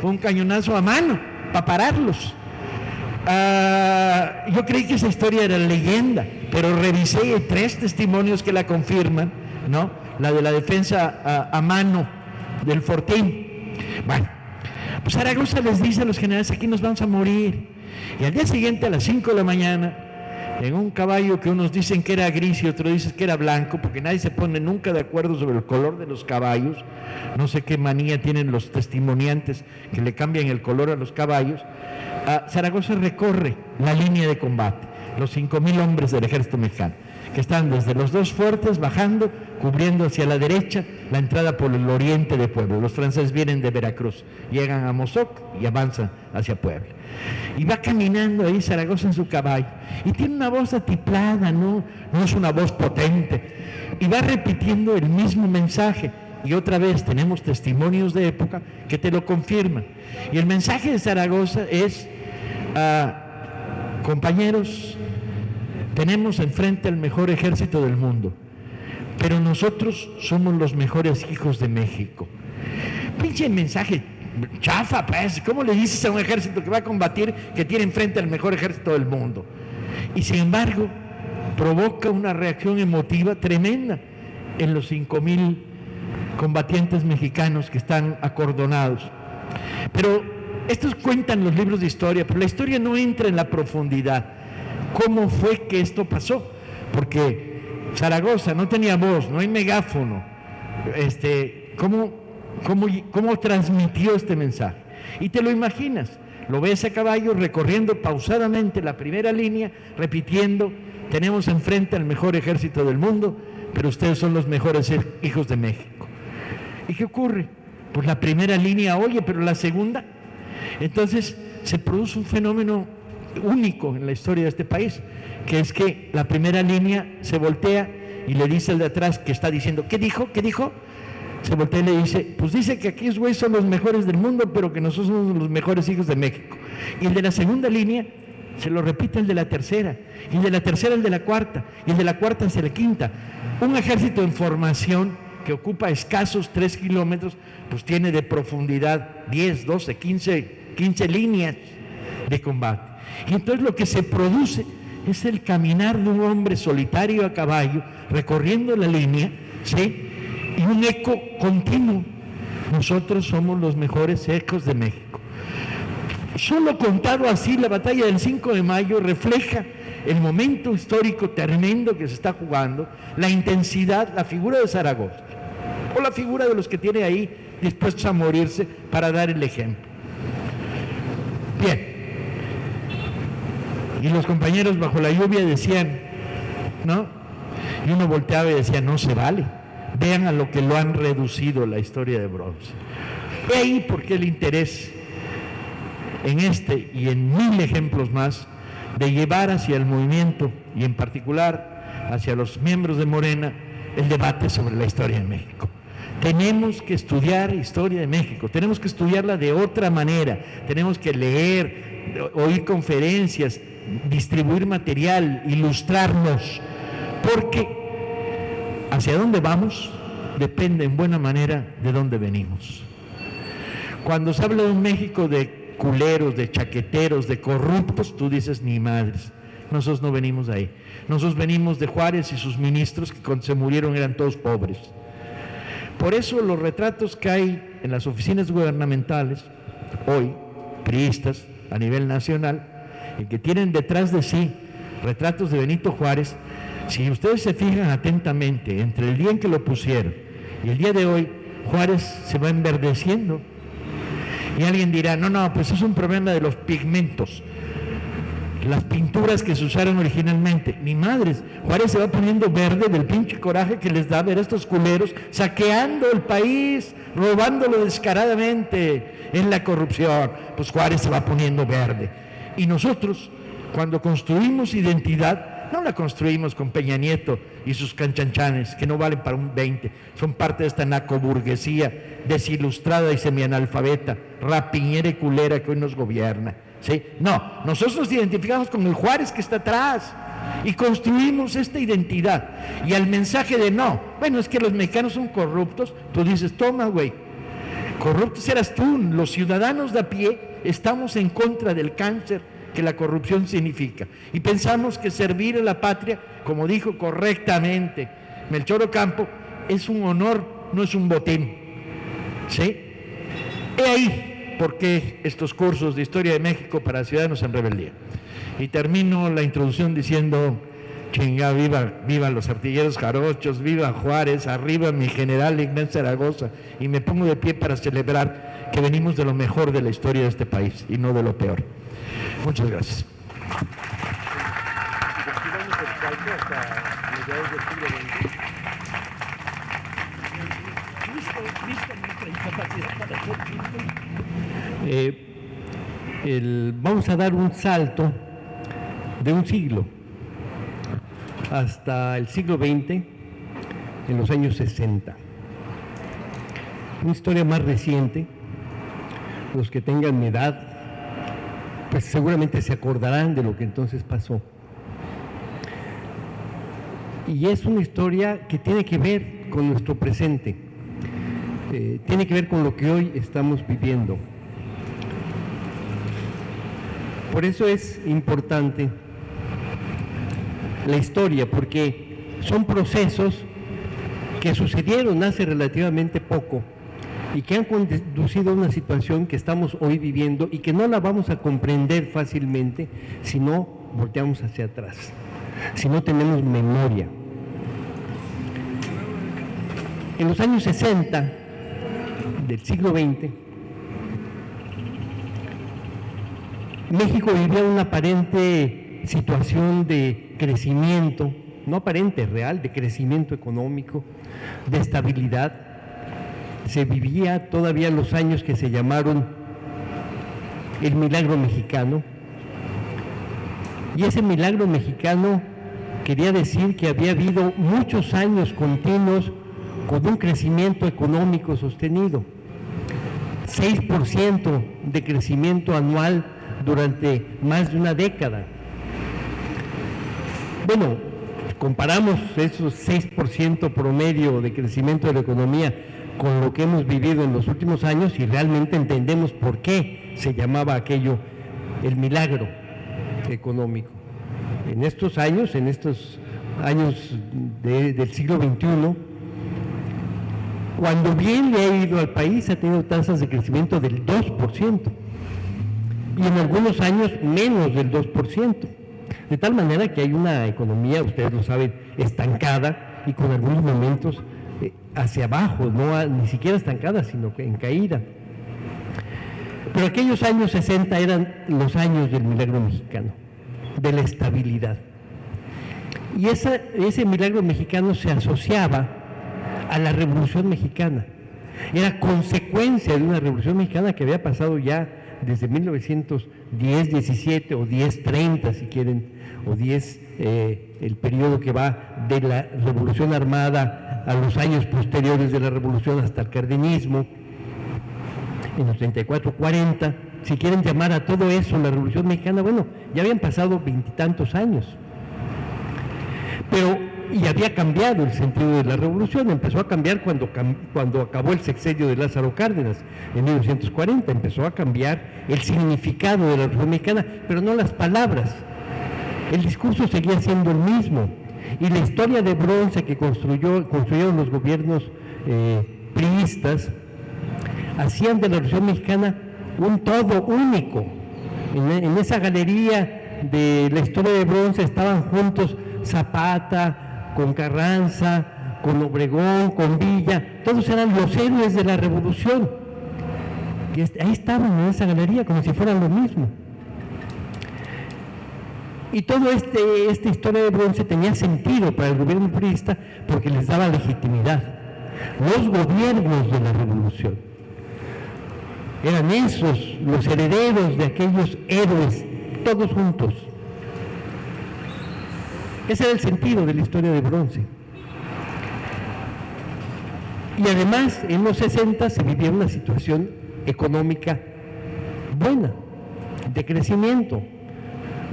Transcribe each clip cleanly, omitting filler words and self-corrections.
un cañonazo a mano para pararlos. Yo creí que esa historia era leyenda, pero revisé 3 testimonios que la confirman, ¿no? La de la defensa a mano del Fortín. Bueno, pues Zaragoza les dice a los generales: aquí nos vamos a morir. Y al día siguiente, a las 5 de la mañana, en un caballo que unos dicen que era gris y otros dicen que era blanco, porque nadie se pone nunca de acuerdo sobre el color de los caballos, no sé qué manía tienen los testimoniantes que le cambian el color a los caballos, Zaragoza recorre la línea de combate, los 5,000 hombres del ejército mexicano, que están desde los 2 fuertes bajando, cubriendo hacia la derecha la entrada por el oriente de Puebla. Los franceses vienen de Veracruz, llegan a Mozoc y avanzan hacia Puebla. Y va caminando ahí Zaragoza en su caballo, y tiene una voz atiplada, no es una voz potente, y va repitiendo el mismo mensaje. Y otra vez tenemos testimonios de época que te lo confirman. Y el mensaje de Zaragoza es: compañeros, tenemos enfrente al mejor ejército del mundo, pero nosotros somos los mejores hijos de México. Pinche mensaje chafa, pues. ¿Cómo le dices a un ejército que va a combatir que tiene enfrente al mejor ejército del mundo? Y sin embargo, provoca una reacción emotiva tremenda en los 5,000 combatientes mexicanos que están acordonados. Pero estos cuentan los libros de historia, pero la historia no entra en la profundidad. ¿Cómo fue que esto pasó? Porque Zaragoza no tenía voz, no hay megáfono. ¿Cómo transmitió este mensaje? Y te lo imaginas, lo ves a caballo recorriendo pausadamente la primera línea, repitiendo: tenemos enfrente al mejor ejército del mundo, pero ustedes son los mejores hijos de México. ¿Y qué ocurre? Pues la primera línea oye, pero la segunda. Entonces se produce un fenómeno único en la historia de este país, que es que la primera línea se voltea y le dice al de atrás, que está diciendo: ¿qué dijo? ¿Qué dijo? Se voltea y le dice: pues dice que aquí esos güeyes son los mejores del mundo, pero que nosotros somos los mejores hijos de México. Y el de la segunda línea se lo repite el de la tercera, y el de la tercera el de la cuarta, y el de la cuarta hacia la quinta. Un ejército en formación que ocupa escasos 3 kilómetros, pues tiene de profundidad 10, 12, 15 líneas de combate. Y entonces lo que se produce es el caminar de un hombre solitario a caballo, recorriendo la línea, ¿sí? Y un eco continuo: nosotros somos los mejores ecos de México. Solo contado así, la batalla del 5 de mayo refleja el momento histórico tremendo que se está jugando, la intensidad, la figura de Zaragoza, o la figura de los que tiene ahí dispuestos a morirse para dar el ejemplo. Bien, y los compañeros bajo la lluvia decían, ¿no? Y uno volteaba y decía: no se vale, vean a lo que lo han reducido la historia de bronce. Y ahí porque el interés en este y en 1000 ejemplos más de llevar hacia el movimiento, y en particular hacia los miembros de Morena, el debate sobre la historia de México. Tenemos que estudiar historia de México, tenemos que estudiarla de otra manera, tenemos que leer, oír conferencias, distribuir material, ilustrarnos, porque hacia dónde vamos depende en buena manera de dónde venimos. Cuando se habla de un México de culeros, de chaqueteros, de corruptos, tú dices: ni madres, nosotros no venimos de ahí. Nosotros venimos de Juárez y sus ministros, que cuando se murieron eran todos pobres. Por eso los retratos que hay en las oficinas gubernamentales hoy, priistas a nivel nacional, y que tienen detrás de sí retratos de Benito Juárez, si ustedes se fijan atentamente, entre el día en que lo pusieron y el día de hoy, Juárez se va enverdeciendo. Y alguien dirá: no, pues es un problema de los pigmentos, las pinturas que se usaron originalmente. Ni madres, Juárez se va poniendo verde del pinche coraje que les da ver a estos culeros saqueando el país, robándolo descaradamente en la corrupción. Pues Juárez se va poniendo verde. Y nosotros, cuando construimos identidad, no la construimos con Peña Nieto y sus canchanchanes, que no valen para un 20, son parte de esta narcoburguesía desilustrada y semianalfabeta, rapiñera y culera que hoy nos gobierna, ¿sí? No, nosotros nos identificamos con el Juárez que está atrás y construimos esta identidad. Y al mensaje de no, bueno, es que los mexicanos son corruptos, tú dices: toma, güey, Corruptos eras tú. Los ciudadanos de a pie estamos en contra del cáncer que la corrupción significa. Y pensamos que servir a la patria, como dijo correctamente Melchor Ocampo, es un honor, no es un botín. ¿Sí? He ahí por qué estos cursos de Historia de México para ciudadanos en rebeldía. Y termino la introducción diciendo: chinga, viva los artilleros jarochos, viva Juárez, arriba mi general Ignacio Zaragoza. Y me pongo de pie para celebrar que venimos de lo mejor de la historia de este país y no de lo peor. Muchas gracias. Vamos a dar un salto de un siglo hasta el siglo XX, en los años 60. Una historia más reciente. Los que tengan mi edad, pues seguramente se acordarán de lo que entonces pasó. Y es una historia que tiene que ver con nuestro presente, tiene que ver con lo que hoy estamos viviendo. Por eso es importante la historia, porque son procesos que sucedieron hace relativamente poco y que han conducido a una situación que estamos hoy viviendo y que no la vamos a comprender fácilmente si no volteamos hacia atrás, si no tenemos memoria. En los años 60 del siglo XX, México vivía una aparente situación de crecimiento, no aparente, real, de crecimiento económico, de estabilidad. Se vivía todavía los años que se llamaron el milagro mexicano. Y ese milagro mexicano quería decir que había habido muchos años continuos con un crecimiento económico sostenido. 6% de crecimiento anual durante más de una década. Bueno, comparamos esos 6% promedio de crecimiento de la economía con lo que hemos vivido en los últimos años y realmente entendemos por qué se llamaba aquello el milagro económico. En estos años del siglo XXI, cuando bien le ha ido al país, ha tenido tasas de crecimiento del 2%, y en algunos años menos del 2%, de tal manera que hay una economía, ustedes lo saben, estancada y con algunos momentos hacia abajo, ni siquiera estancada, sino que en caída. Pero aquellos años 60 eran los años del milagro mexicano, de la estabilidad. Y ese milagro mexicano se asociaba a la Revolución Mexicana. Era consecuencia de una Revolución Mexicana que había pasado ya desde 1910-17 o 10-30, si quieren, o 10, el periodo que va de la Revolución Armada a los años posteriores de la Revolución hasta el cardenismo, en los 34-40, si quieren llamar a todo eso la Revolución Mexicana, bueno, ya habían pasado 20 y tantos años. Y había cambiado el sentido de la revolución. Empezó a cambiar cuando acabó el sexenio de Lázaro Cárdenas en 1940, empezó a cambiar el significado de la Revolución Mexicana, pero no las palabras. El discurso seguía siendo el mismo, y la historia de bronce que construyeron los gobiernos priistas hacían de la Revolución Mexicana un todo único. En esa galería de la historia de bronce estaban juntos Zapata, con Carranza, con Obregón, con Villa, todos eran los héroes de la revolución. Y ahí estaban en esa galería como si fueran lo mismo. Y todo esta historia de bronce tenía sentido para el gobierno priista porque les daba legitimidad. Los gobiernos de la revolución eran esos, los herederos de aquellos héroes, todos juntos. Ese era el sentido de la historia de bronce. Y además, en los 60 se vivía una situación económica buena, de crecimiento,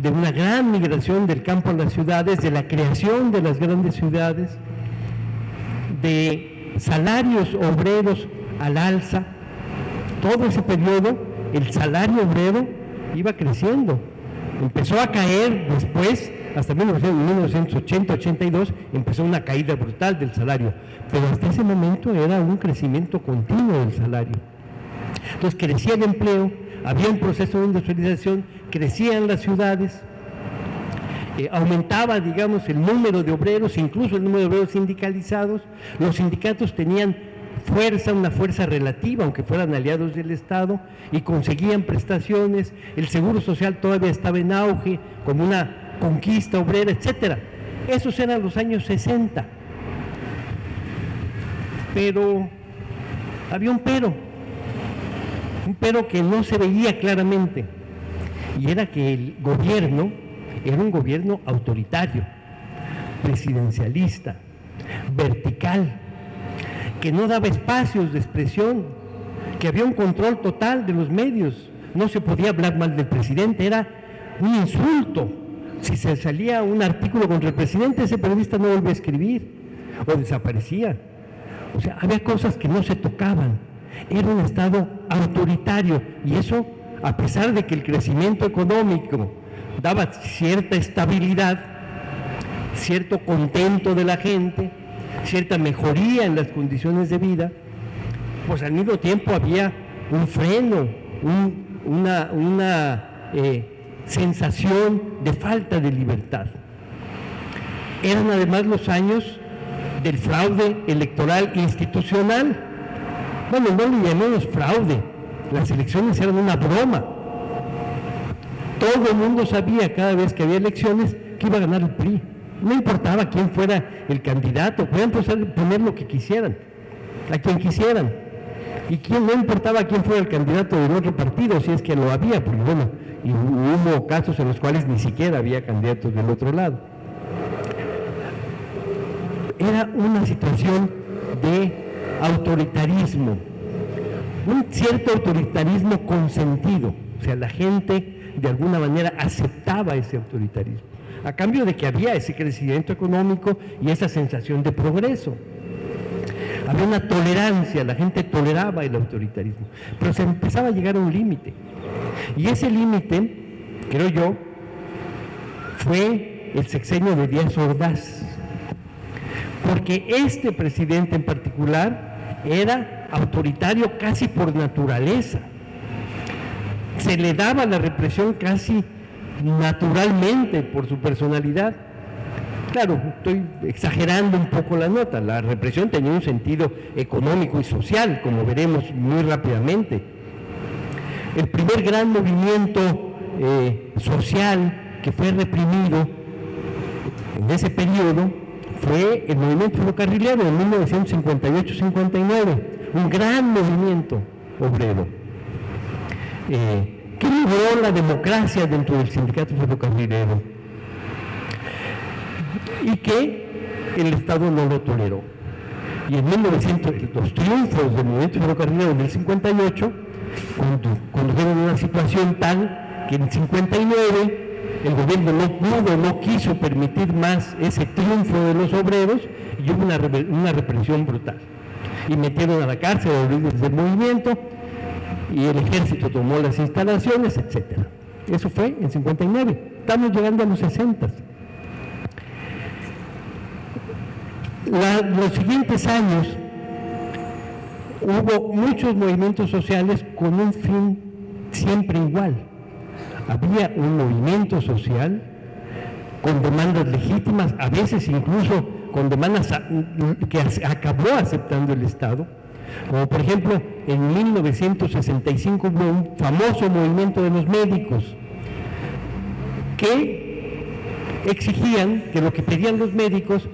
de una gran migración del campo a las ciudades, de la creación de las grandes ciudades, de salarios obreros al alza, todo ese periodo el salario obrero iba creciendo. Empezó a caer después, hasta 1980-82, empezó una caída brutal del salario, pero hasta ese momento era un crecimiento continuo del salario. Entonces crecía el empleo, había un proceso de industrialización, crecían las ciudades, aumentaba, digamos, el número de obreros, incluso el número de obreros sindicalizados. Los sindicatos tenían fuerza, una fuerza relativa, aunque fueran aliados del Estado, y conseguían prestaciones. El Seguro Social todavía estaba en auge, como una conquista obrera, etcétera. Esos eran los años 60. Pero había un pero que no se veía claramente, y era que el gobierno era un gobierno autoritario, presidencialista, vertical, que no daba espacios de expresión, que había un control total de los medios. No se podía hablar mal del presidente, era un insulto. Si se salía un artículo contra el presidente, ese periodista no volvía a escribir o desaparecía. O sea, había cosas que no se tocaban. Era un Estado autoritario, y eso, a pesar de que el crecimiento económico daba cierta estabilidad, cierto contento de la gente, cierta mejoría en las condiciones de vida, pues al mismo tiempo había un freno, una sensación de falta de libertad. Eran además los años del fraude electoral institucional. Bueno, no le llamemos fraude, las elecciones eran una broma. Todo el mundo sabía cada vez que había elecciones que iba a ganar el PRI. No importaba quién fuera el candidato, podían poner lo que quisieran, a quien quisieran. Y no importaba quién fuera el candidato del otro partido, si es que lo había, porque bueno, y hubo casos en los cuales ni siquiera había candidatos del otro lado. Era una situación de autoritarismo, un cierto autoritarismo consentido, o sea, la gente de alguna manera aceptaba ese autoritarismo, a cambio de que había ese crecimiento económico y esa sensación de progreso. Había una tolerancia, la gente toleraba el autoritarismo, pero se empezaba a llegar a un límite. Y ese límite, creo yo, fue el sexenio de Díaz Ordaz, porque este presidente en particular era autoritario casi por naturaleza. Se le daba la represión casi naturalmente por su personalidad. Claro, estoy exagerando un poco la nota, la represión tenía un sentido económico y social, como veremos muy rápidamente. El primer gran movimiento social que fue reprimido en ese periodo fue el movimiento ferrocarrilero de 1958-59, un gran movimiento obrero, que logró la democracia dentro del sindicato ferrocarrilero y que el Estado no lo toleró. Y en 1900, los triunfos del movimiento ferrocarrilero en el 58 condujeron a una situación tal que en el 59 el gobierno no quiso permitir más ese triunfo de los obreros y hubo una represión brutal. Y metieron a la cárcel a los líderes del movimiento y el ejército tomó las instalaciones, etc. Eso fue en 59. Estamos llegando a los 60. Los siguientes años hubo muchos movimientos sociales con un fin siempre igual. Había un movimiento social con demandas legítimas, a veces incluso con demandas que acabó aceptando el Estado, como por ejemplo en 1965 hubo un famoso movimiento de los médicos que exigían que lo que pedían los médicos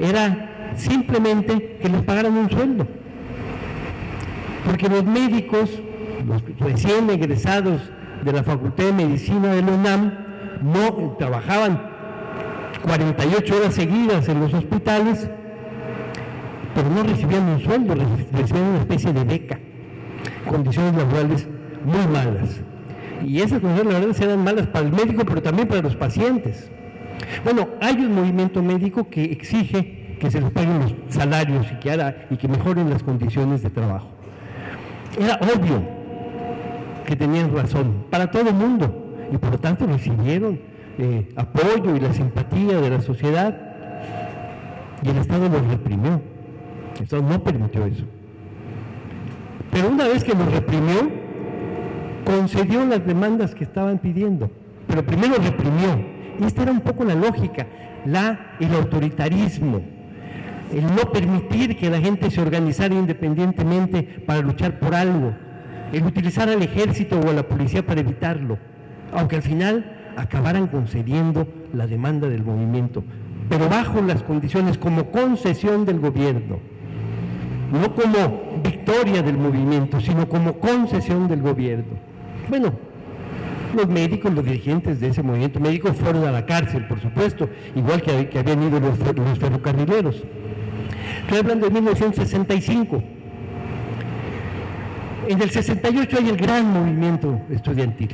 era simplemente que les pagaran un sueldo, porque los médicos, los recién egresados de la Facultad de Medicina de la UNAM, no trabajaban 48 horas seguidas en los hospitales, pero no recibían un sueldo, recibían una especie de beca, condiciones laborales muy malas. Y esas condiciones laborales eran malas para el médico, pero también para los pacientes. Bueno, hay un movimiento médico que exige que se les paguen los salarios y que mejoren las condiciones de trabajo. Era obvio que tenían razón, para todo el mundo, y por lo tanto recibieron apoyo y la simpatía de la sociedad, y el Estado los reprimió. El Estado no permitió eso. Pero una vez que los reprimió, concedió las demandas que estaban pidiendo, pero primero reprimió. Y esta era un poco la lógica, el autoritarismo, el no permitir que la gente se organizara independientemente para luchar por algo, el utilizar al ejército o a la policía para evitarlo, aunque al final acabaran concediendo la demanda del movimiento, pero bajo las condiciones como concesión del gobierno, no como victoria del movimiento, sino como concesión del gobierno. Bueno, los médicos, los dirigentes de ese movimiento médico fueron a la cárcel, por supuesto, igual que habían ido los ferrocarrileros. Estoy hablando de 1965. En el 68 hay el gran movimiento estudiantil,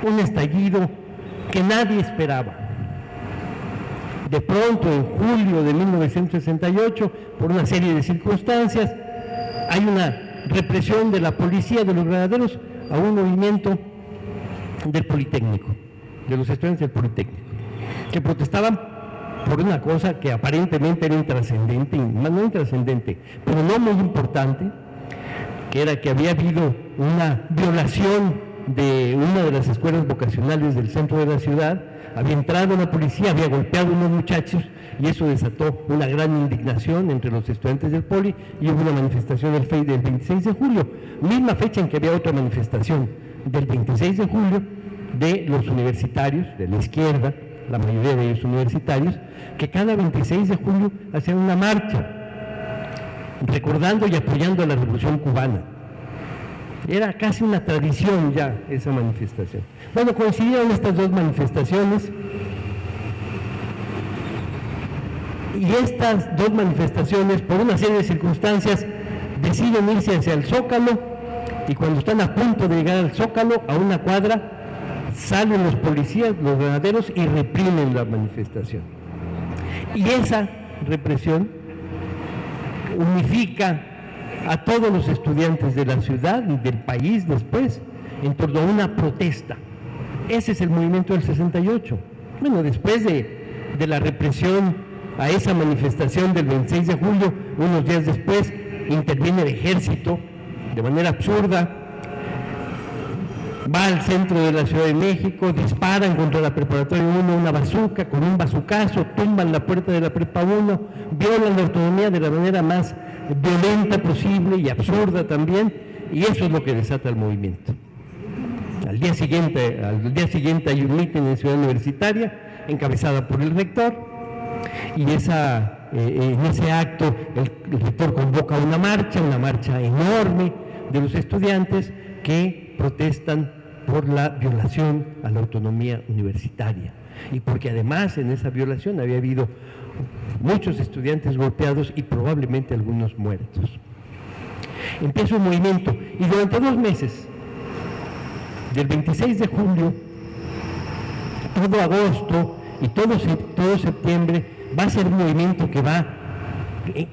un estallido que nadie esperaba. De pronto, en julio de 1968, por una serie de circunstancias, hay una represión de la policía, de los granaderos, a un movimiento del Politécnico, de los estudiantes del Politécnico, que protestaban por una cosa que aparentemente era intrascendente, no intrascendente, pero no muy importante, que era que había habido una violación de una de las escuelas vocacionales del centro de la ciudad. Había entrado la policía, había golpeado a unos muchachos y eso desató una gran indignación entre los estudiantes del Poli y hubo una manifestación del 26 de julio, misma fecha en que había otra manifestación del 26 de julio de los universitarios, de la izquierda, la mayoría de ellos universitarios, que cada 26 de julio hacían una marcha recordando y apoyando a la Revolución Cubana. Era casi una tradición ya esa manifestación. Bueno, coincidieron estas dos manifestaciones y estas dos manifestaciones, por una serie de circunstancias, deciden irse hacia el Zócalo y cuando están a punto de llegar al Zócalo, a una cuadra, salen los policías, los granaderos y reprimen la manifestación. Y esa represión unifica a todos los estudiantes de la ciudad y del país después en torno a una protesta. Ese es el movimiento del 68. Bueno, después de la represión a esa manifestación del 26 de julio, unos días después, interviene el ejército de manera absurda, va al centro de la Ciudad de México, disparan contra la Preparatoria 1 una bazuca, con un bazucazo, tumban la puerta de la Prepa 1, violan la autonomía de la manera más violenta posible y absurda también, y eso es lo que desata el movimiento. Al día siguiente hay un mitin en Ciudad Universitaria, encabezada por el rector, y en ese acto el rector convoca una marcha enorme de los estudiantes que protestan por la violación a la autonomía universitaria y porque además en esa violación había habido muchos estudiantes golpeados y probablemente algunos muertos. Empieza un movimiento y durante 2 meses, del 26 de julio, todo agosto y todo septiembre, va a ser un movimiento que va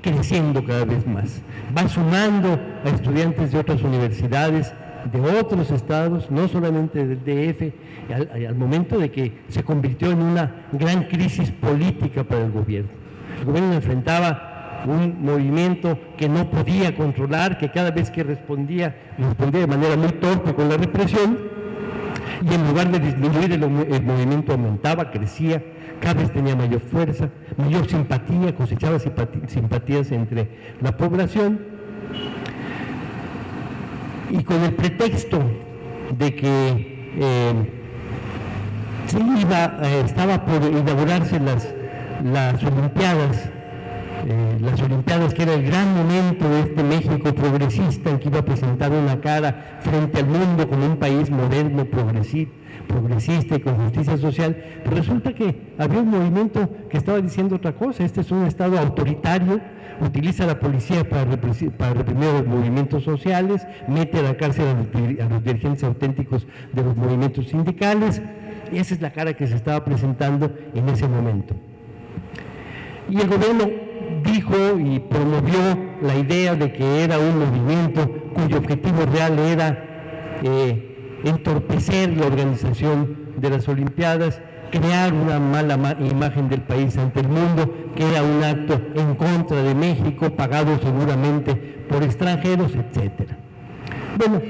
creciendo cada vez más, va sumando a estudiantes de otras universidades, de otros estados, no solamente del DF, al momento de que se convirtió en una gran crisis política para el gobierno. El gobierno enfrentaba un movimiento que no podía controlar, que cada vez que respondía de manera muy torpe con la represión, y en lugar de disminuir el movimiento aumentaba, crecía, cada vez tenía mayor fuerza, mayor simpatía, cosechaba simpatías entre la población. Y con el pretexto de que estaba por inaugurarse las Olimpiadas, que era el gran momento de este México progresista, en que iba a presentar una cara frente al mundo como un país moderno, progresista y con justicia social, pero resulta que había un movimiento que estaba diciendo otra cosa. Este es un Estado autoritario, utiliza a la policía para reprimir los movimientos sociales, mete a la cárcel a los dirigentes auténticos de los movimientos sindicales, y esa es la cara que se estaba presentando en ese momento. Y el gobierno dijo y promovió la idea de que era un movimiento cuyo objetivo real era entorpecer la organización de las Olimpiadas, crear una mala imagen del país ante el mundo, que era un acto en contra de México, pagado seguramente por extranjeros, etc. Bueno,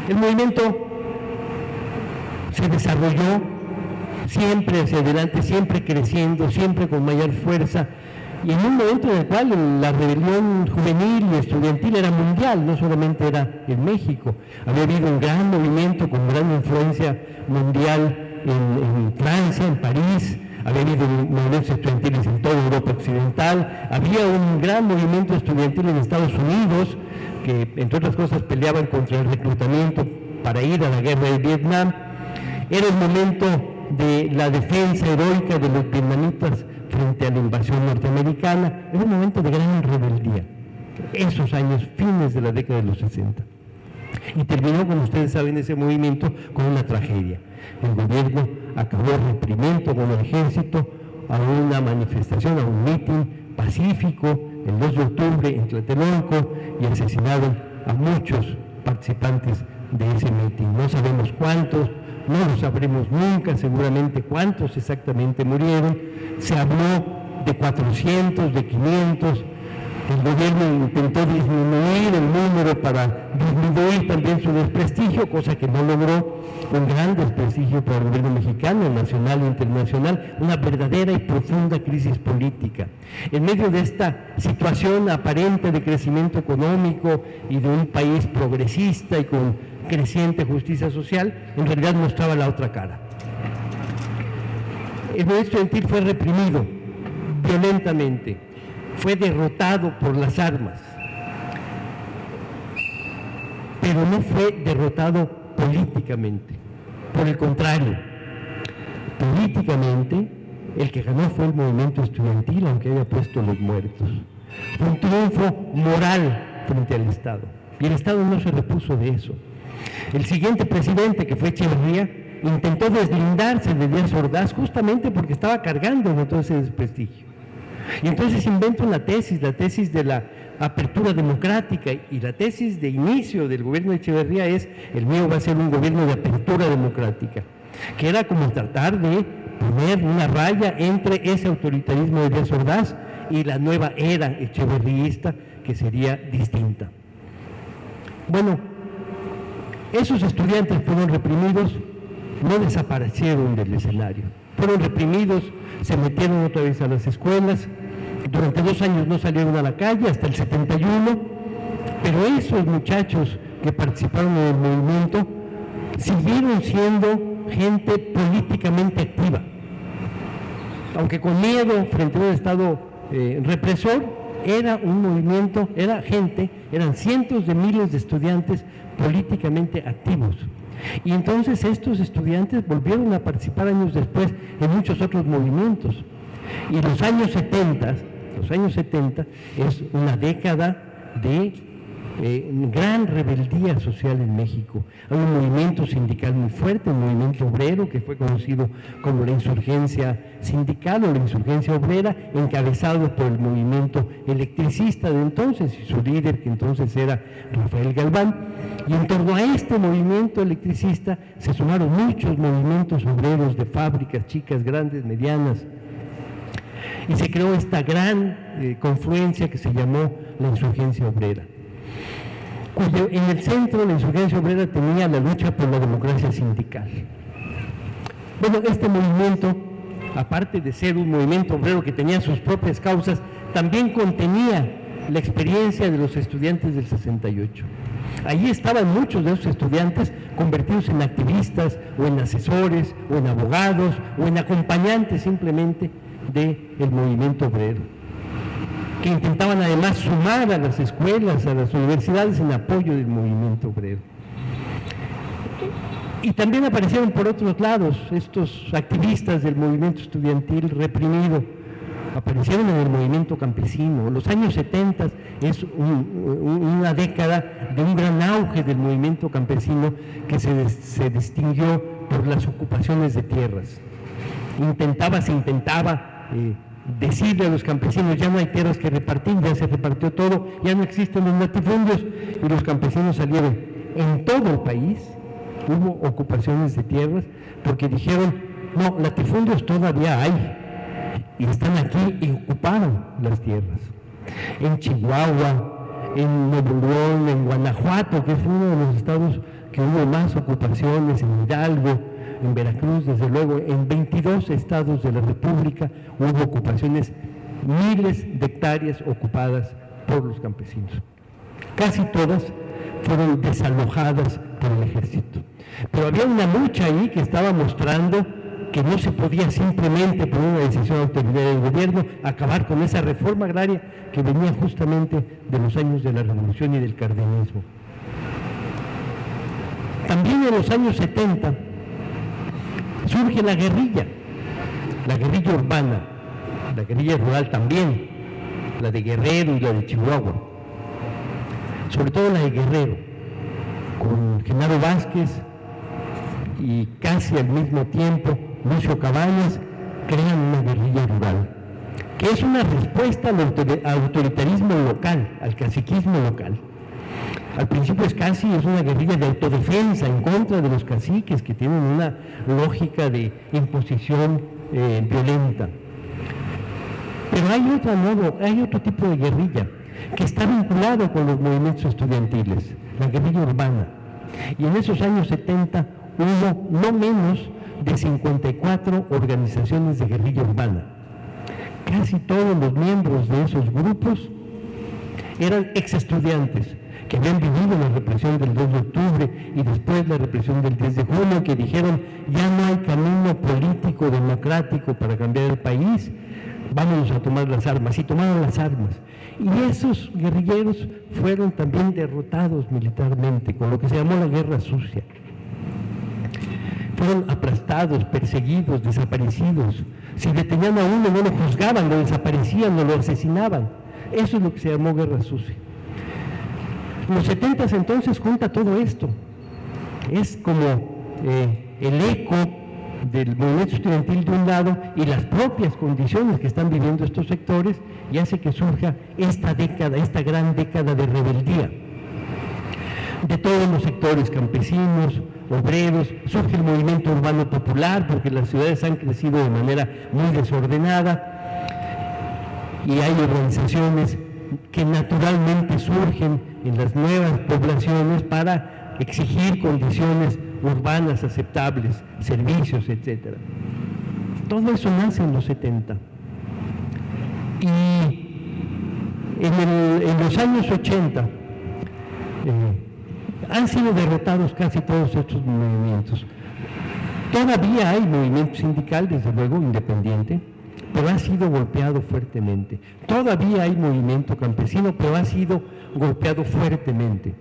el movimiento se desarrolló siempre hacia adelante, siempre creciendo, siempre con mayor fuerza, y en un momento en el cual la rebelión juvenil y estudiantil era mundial, no solamente era en México. Había habido un gran movimiento con gran influencia mundial en Francia, en París, había habido movimientos estudiantiles en toda Europa occidental, había un gran movimiento estudiantil en Estados Unidos, que entre otras cosas peleaban contra el reclutamiento para ir a la guerra de Vietnam. Era el momento de la defensa heroica de los vietnamitas frente a la invasión norteamericana. Era un momento de gran rebeldía, esos años, fines de la década de los 60. Y terminó, como ustedes saben, ese movimiento con una tragedia. El gobierno acabó reprimiendo con el ejército a una manifestación, a un mitin pacífico el 2 de octubre en Tlatelolco, y asesinaron a muchos participantes de ese mitin. No sabemos cuántos, no lo sabremos nunca, seguramente cuántos exactamente murieron. Se habló de 400, de 500. El gobierno intentó disminuir el número para disminuir también su desprestigio, cosa que no logró. Un gran desprestigio para el gobierno mexicano, nacional e internacional, una verdadera y profunda crisis política. En medio de esta situación aparente de crecimiento económico y de un país progresista y con creciente justicia social, en realidad mostraba la otra cara. El movimiento estudiantil fue reprimido violentamente, fue derrotado por las armas, pero no fue derrotado políticamente. Por el contrario, políticamente el que ganó fue el movimiento estudiantil, aunque haya puesto los muertos. Fue un triunfo moral frente al Estado, y el Estado no se repuso de eso. El siguiente presidente, que fue Echeverría, intentó deslindarse de Díaz Ordaz justamente porque estaba cargando con todo ese desprestigio. Y entonces inventa una tesis, la tesis de la apertura democrática, y la tesis de inicio del gobierno de Echeverría es: el mío va a ser un gobierno de apertura democrática, que era como tratar de poner una raya entre ese autoritarismo de Díaz Ordaz y la nueva era echeverrista, que sería distinta. Bueno, esos estudiantes fueron reprimidos, no desaparecieron del escenario, fueron reprimidos, se metieron otra vez a las escuelas, durante 2 años no salieron a la calle, hasta el 71, pero esos muchachos que participaron en el movimiento siguieron siendo gente políticamente activa, aunque con miedo frente a un Estado represor. Era un movimiento, era gente, eran cientos de miles de estudiantes políticamente activos. Y entonces estos estudiantes volvieron a participar años después en muchos otros movimientos. Y los años 70 es una década de gran rebeldía social en México. Hay un movimiento sindical muy fuerte, un movimiento obrero que fue conocido como la insurgencia sindical o la insurgencia obrera, encabezado por el movimiento electricista de entonces y su líder, que entonces era Rafael Galván. Y en torno a este movimiento electricista se sumaron muchos movimientos obreros de fábricas chicas, grandes, medianas, y se creó esta gran confluencia que se llamó la insurgencia obrera, cuyo en el centro la insurgencia obrera tenía la lucha por la democracia sindical. Bueno, este movimiento, aparte de ser un movimiento obrero que tenía sus propias causas, también contenía la experiencia de los estudiantes del 68. Allí estaban muchos de esos estudiantes convertidos en activistas, o en asesores, o en abogados, o en acompañantes simplemente del movimiento obrero, que intentaban además sumar a las escuelas, a las universidades en apoyo del movimiento obrero. Y también aparecieron por otros lados estos activistas del movimiento estudiantil reprimido, aparecieron en el movimiento campesino. Los años 70 es una década de un gran auge del movimiento campesino que se distinguió por las ocupaciones de tierras. Se intentaba decirle a los campesinos: ya no hay tierras que repartir, ya se repartió todo, ya no existen los latifundios, y los campesinos salieron en todo el país hubo ocupaciones de tierras, porque dijeron, no, latifundios todavía hay, y están aquí, y ocuparon las tierras. En Chihuahua, en Nuevo León, en Guanajuato, que fue uno de los estados que hubo más ocupaciones, en Hidalgo, en Veracruz, desde luego, en 22 estados de la República hubo ocupaciones, miles de hectáreas ocupadas por los campesinos. Casi todas fueron desalojadas por el ejército. Pero había una lucha ahí que estaba mostrando que no se podía simplemente, por una decisión autoritaria del gobierno, acabar con esa reforma agraria que venía justamente de los años de la Revolución y del cardenismo. También en los años 70 surge la guerrilla urbana, la guerrilla rural también, la de Guerrero y la de Chihuahua, sobre todo la de Guerrero, con Genaro Vázquez y casi al mismo tiempo Lucio Cabañas crean una guerrilla rural, que es una respuesta al autoritarismo local, al caciquismo local. Al principio es una guerrilla de autodefensa en contra de los caciques que tienen una lógica de imposición violenta. Pero hay otro tipo de guerrilla que está vinculado con los movimientos estudiantiles, la guerrilla urbana. Y en esos años 70 hubo no menos de 54 organizaciones de guerrilla urbana. Casi todos los miembros de esos grupos eran exestudiantes que habían vivido la represión del 2 de octubre y después la represión del 10 de junio, que dijeron, ya no hay camino político, democrático para cambiar el país, vámonos a tomar las armas. Y tomaron las armas. Y esos guerrilleros fueron también derrotados militarmente, con lo que se llamó la Guerra Sucia. Fueron aplastados, perseguidos, desaparecidos. Si detenían a uno, no lo juzgaban, lo desaparecían, no lo asesinaban. Eso es lo que se llamó Guerra Sucia. Los 70 entonces junta todo esto. Es como el eco del movimiento estudiantil de un lado y las propias condiciones que están viviendo estos sectores, y hace que surja esta gran década de rebeldía de todos los sectores, campesinos, obreros. Surge el movimiento urbano popular porque las ciudades han crecido de manera muy desordenada y hay organizaciones que naturalmente surgen en las nuevas poblaciones para exigir condiciones urbanas aceptables, servicios, etc. Todo eso nace en los 70. Y en los años 80 han sido derrotados casi todos estos movimientos. Todavía hay movimiento sindical, desde luego, independiente, pero ha sido golpeado fuertemente. Todavía hay movimiento campesino, pero ha sido golpeado fuertemente.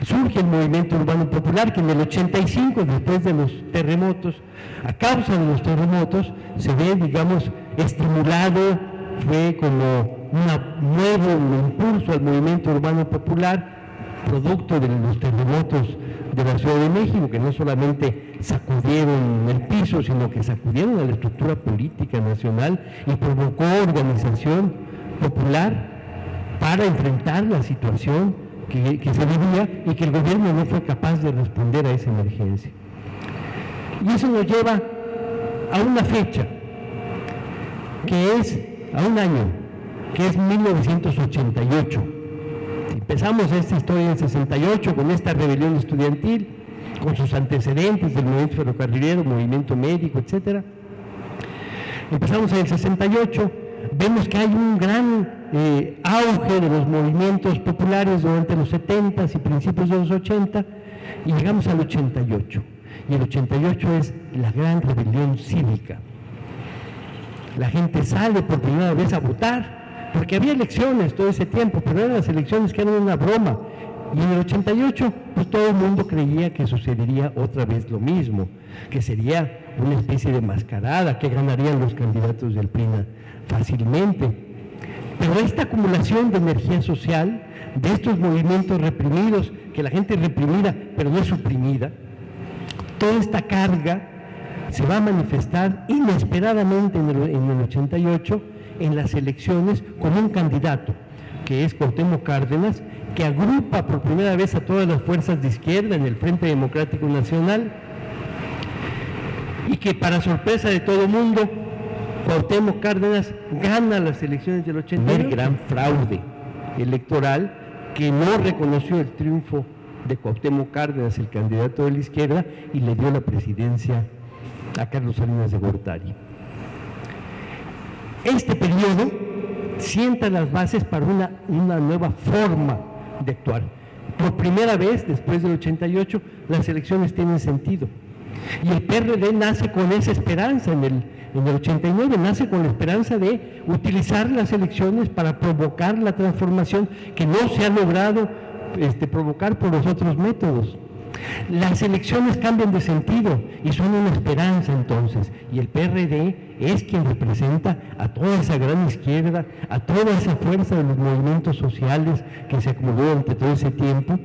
Surge el movimiento urbano popular, que en el 85, después de los terremotos, a causa de los terremotos, se ve, digamos, estimulado, fue como un nuevo impulso al movimiento urbano popular, producto de los terremotos de la Ciudad de México, que no solamente sacudieron el piso, sino que sacudieron a la estructura política nacional y provocó organización popular para enfrentar la situación que se vivía y que el gobierno no fue capaz de responder a esa emergencia. Y eso nos lleva a una fecha, a un año, que es 1988. Empezamos esta historia en 68 con esta rebelión estudiantil, con sus antecedentes del movimiento ferrocarrilero, movimiento médico, etc. Empezamos en el 68, vemos que hay un gran auge de los movimientos populares durante los 70 y principios de los 80, y llegamos al 88. Y el 88 es la gran rebelión cívica. La gente sale por primera vez a votar, porque había elecciones todo ese tiempo, pero eran las elecciones que eran una broma. Y en el 88, pues todo el mundo creía que sucedería otra vez lo mismo, que sería una especie de mascarada, que ganarían los candidatos del PRI fácilmente. Pero esta acumulación de energía social, de estos movimientos reprimidos, que la gente es reprimida, pero no es suprimida, toda esta carga se va a manifestar inesperadamente en el 88 en las elecciones con un candidato, que es Cuauhtémoc Cárdenas, que agrupa por primera vez a todas las fuerzas de izquierda en el Frente Democrático Nacional, y que para sorpresa de todo mundo, Cuauhtémoc Cárdenas gana las elecciones del 88. El gran fraude electoral que no reconoció el triunfo de Cuauhtémoc Cárdenas, el candidato de la izquierda, y le dio la presidencia a Carlos Salinas de Gortari. Este periodo sienta las bases para una nueva forma de actuar. Por primera vez, después del 88, las elecciones tienen sentido. Y el PRD nace con esa esperanza en el 89, nace con la esperanza de utilizar las elecciones para provocar la transformación que no se ha logrado provocar por los otros métodos. Las elecciones cambian de sentido y son una esperanza entonces, y el PRD es quien representa a toda esa gran izquierda, a toda esa fuerza de los movimientos sociales que se acumuló durante todo ese tiempo,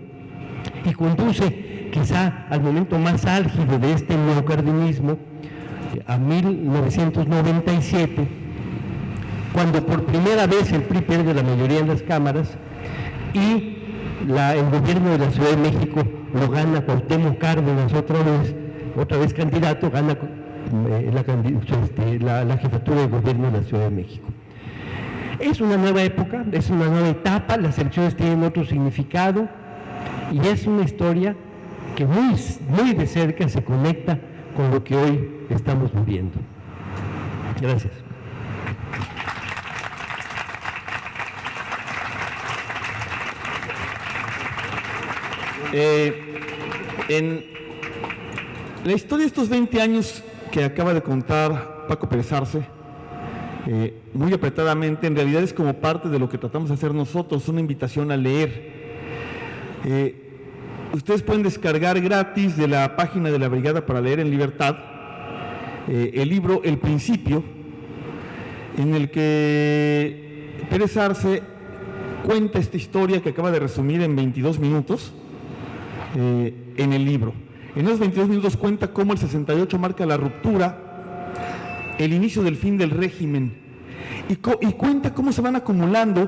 y conduce quizá al momento más álgido de este neocardenismo, a 1997, cuando por primera vez el PRI pierde la mayoría en las cámaras y el gobierno de la Ciudad de México lo gana Cuauhtémoc Cárdenas, otra vez candidato, gana la jefatura del gobierno de la Ciudad de México. Es una nueva época, es una nueva etapa, las elecciones tienen otro significado y es una historia que muy, muy de cerca se conecta con lo que hoy estamos viviendo. Gracias. En la historia de estos 20 años que acaba de contar Paco Pérez Arce, muy apretadamente, en realidad es como parte de lo que tratamos de hacer nosotros, una invitación a leer. Ustedes pueden descargar gratis de la página de la Brigada para Leer en Libertad el libro El Principio, en el que Pérez Arce cuenta esta historia que acaba de resumir en 22 minutos en el libro. En esos 22 minutos cuenta cómo el 68 marca la ruptura, el inicio del fin del régimen, y cuenta cómo se van acumulando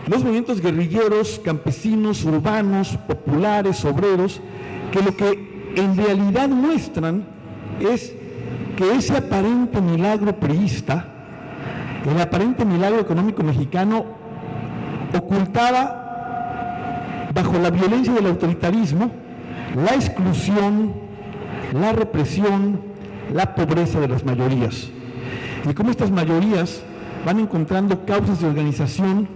los movimientos guerrilleros, campesinos, urbanos, populares, obreros, que lo que en realidad muestran es que ese aparente milagro priista, el aparente milagro económico mexicano, ocultaba bajo la violencia del autoritarismo la exclusión, la represión, la pobreza de las mayorías. Y cómo estas mayorías van encontrando causas de organización,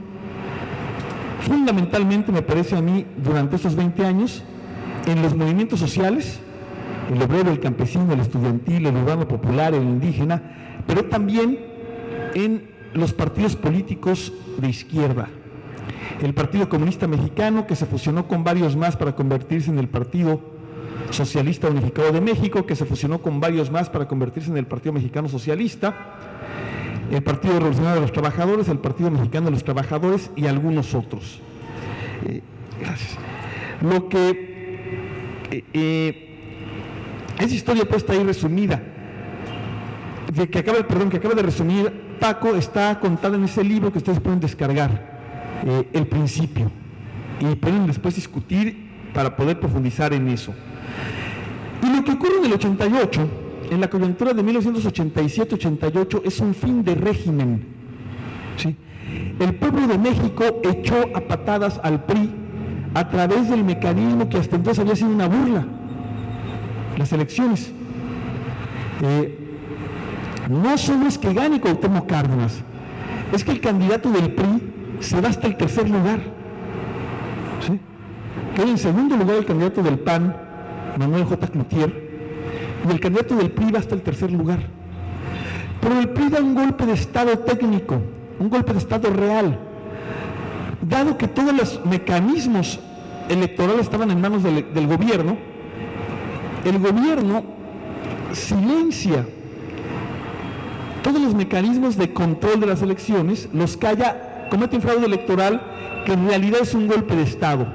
fundamentalmente, me parece a mí, durante estos 20 años, en los movimientos sociales, el obrero, el campesino, el estudiantil, el urbano popular, el indígena, pero también en los partidos políticos de izquierda. El Partido Comunista Mexicano, que se fusionó con varios más para convertirse en el Partido Socialista Unificado de México, que se fusionó con varios más para convertirse en el Partido Mexicano Socialista, el Partido Revolucionario de los Trabajadores, el Partido Mexicano de los Trabajadores y algunos otros. Gracias. Lo que esa historia puesta ahí resumida, que acaba de resumir Paco, está contada en ese libro que ustedes pueden descargar, El Principio, y pueden después discutir para poder profundizar en eso. Y lo que ocurre en el 88, en la coyuntura de 1987-88, es un fin de régimen, ¿sí? El pueblo de México echó a patadas al PRI a través del mecanismo que hasta entonces había sido una burla, las elecciones. No solo es que gane Cuauhtémoc Cárdenas, es que el candidato del PRI se va hasta el tercer lugar, ¿sí? Queda en segundo lugar el candidato del PAN, Manuel J. Cloutier, y el candidato del PRI va hasta el tercer lugar. Pero el PRI da un golpe de Estado técnico, un golpe de Estado real, dado que todos los mecanismos electorales estaban en manos del gobierno. El gobierno silencia todos los mecanismos de control de las elecciones, los calla, comete un fraude electoral que en realidad es un golpe de Estado.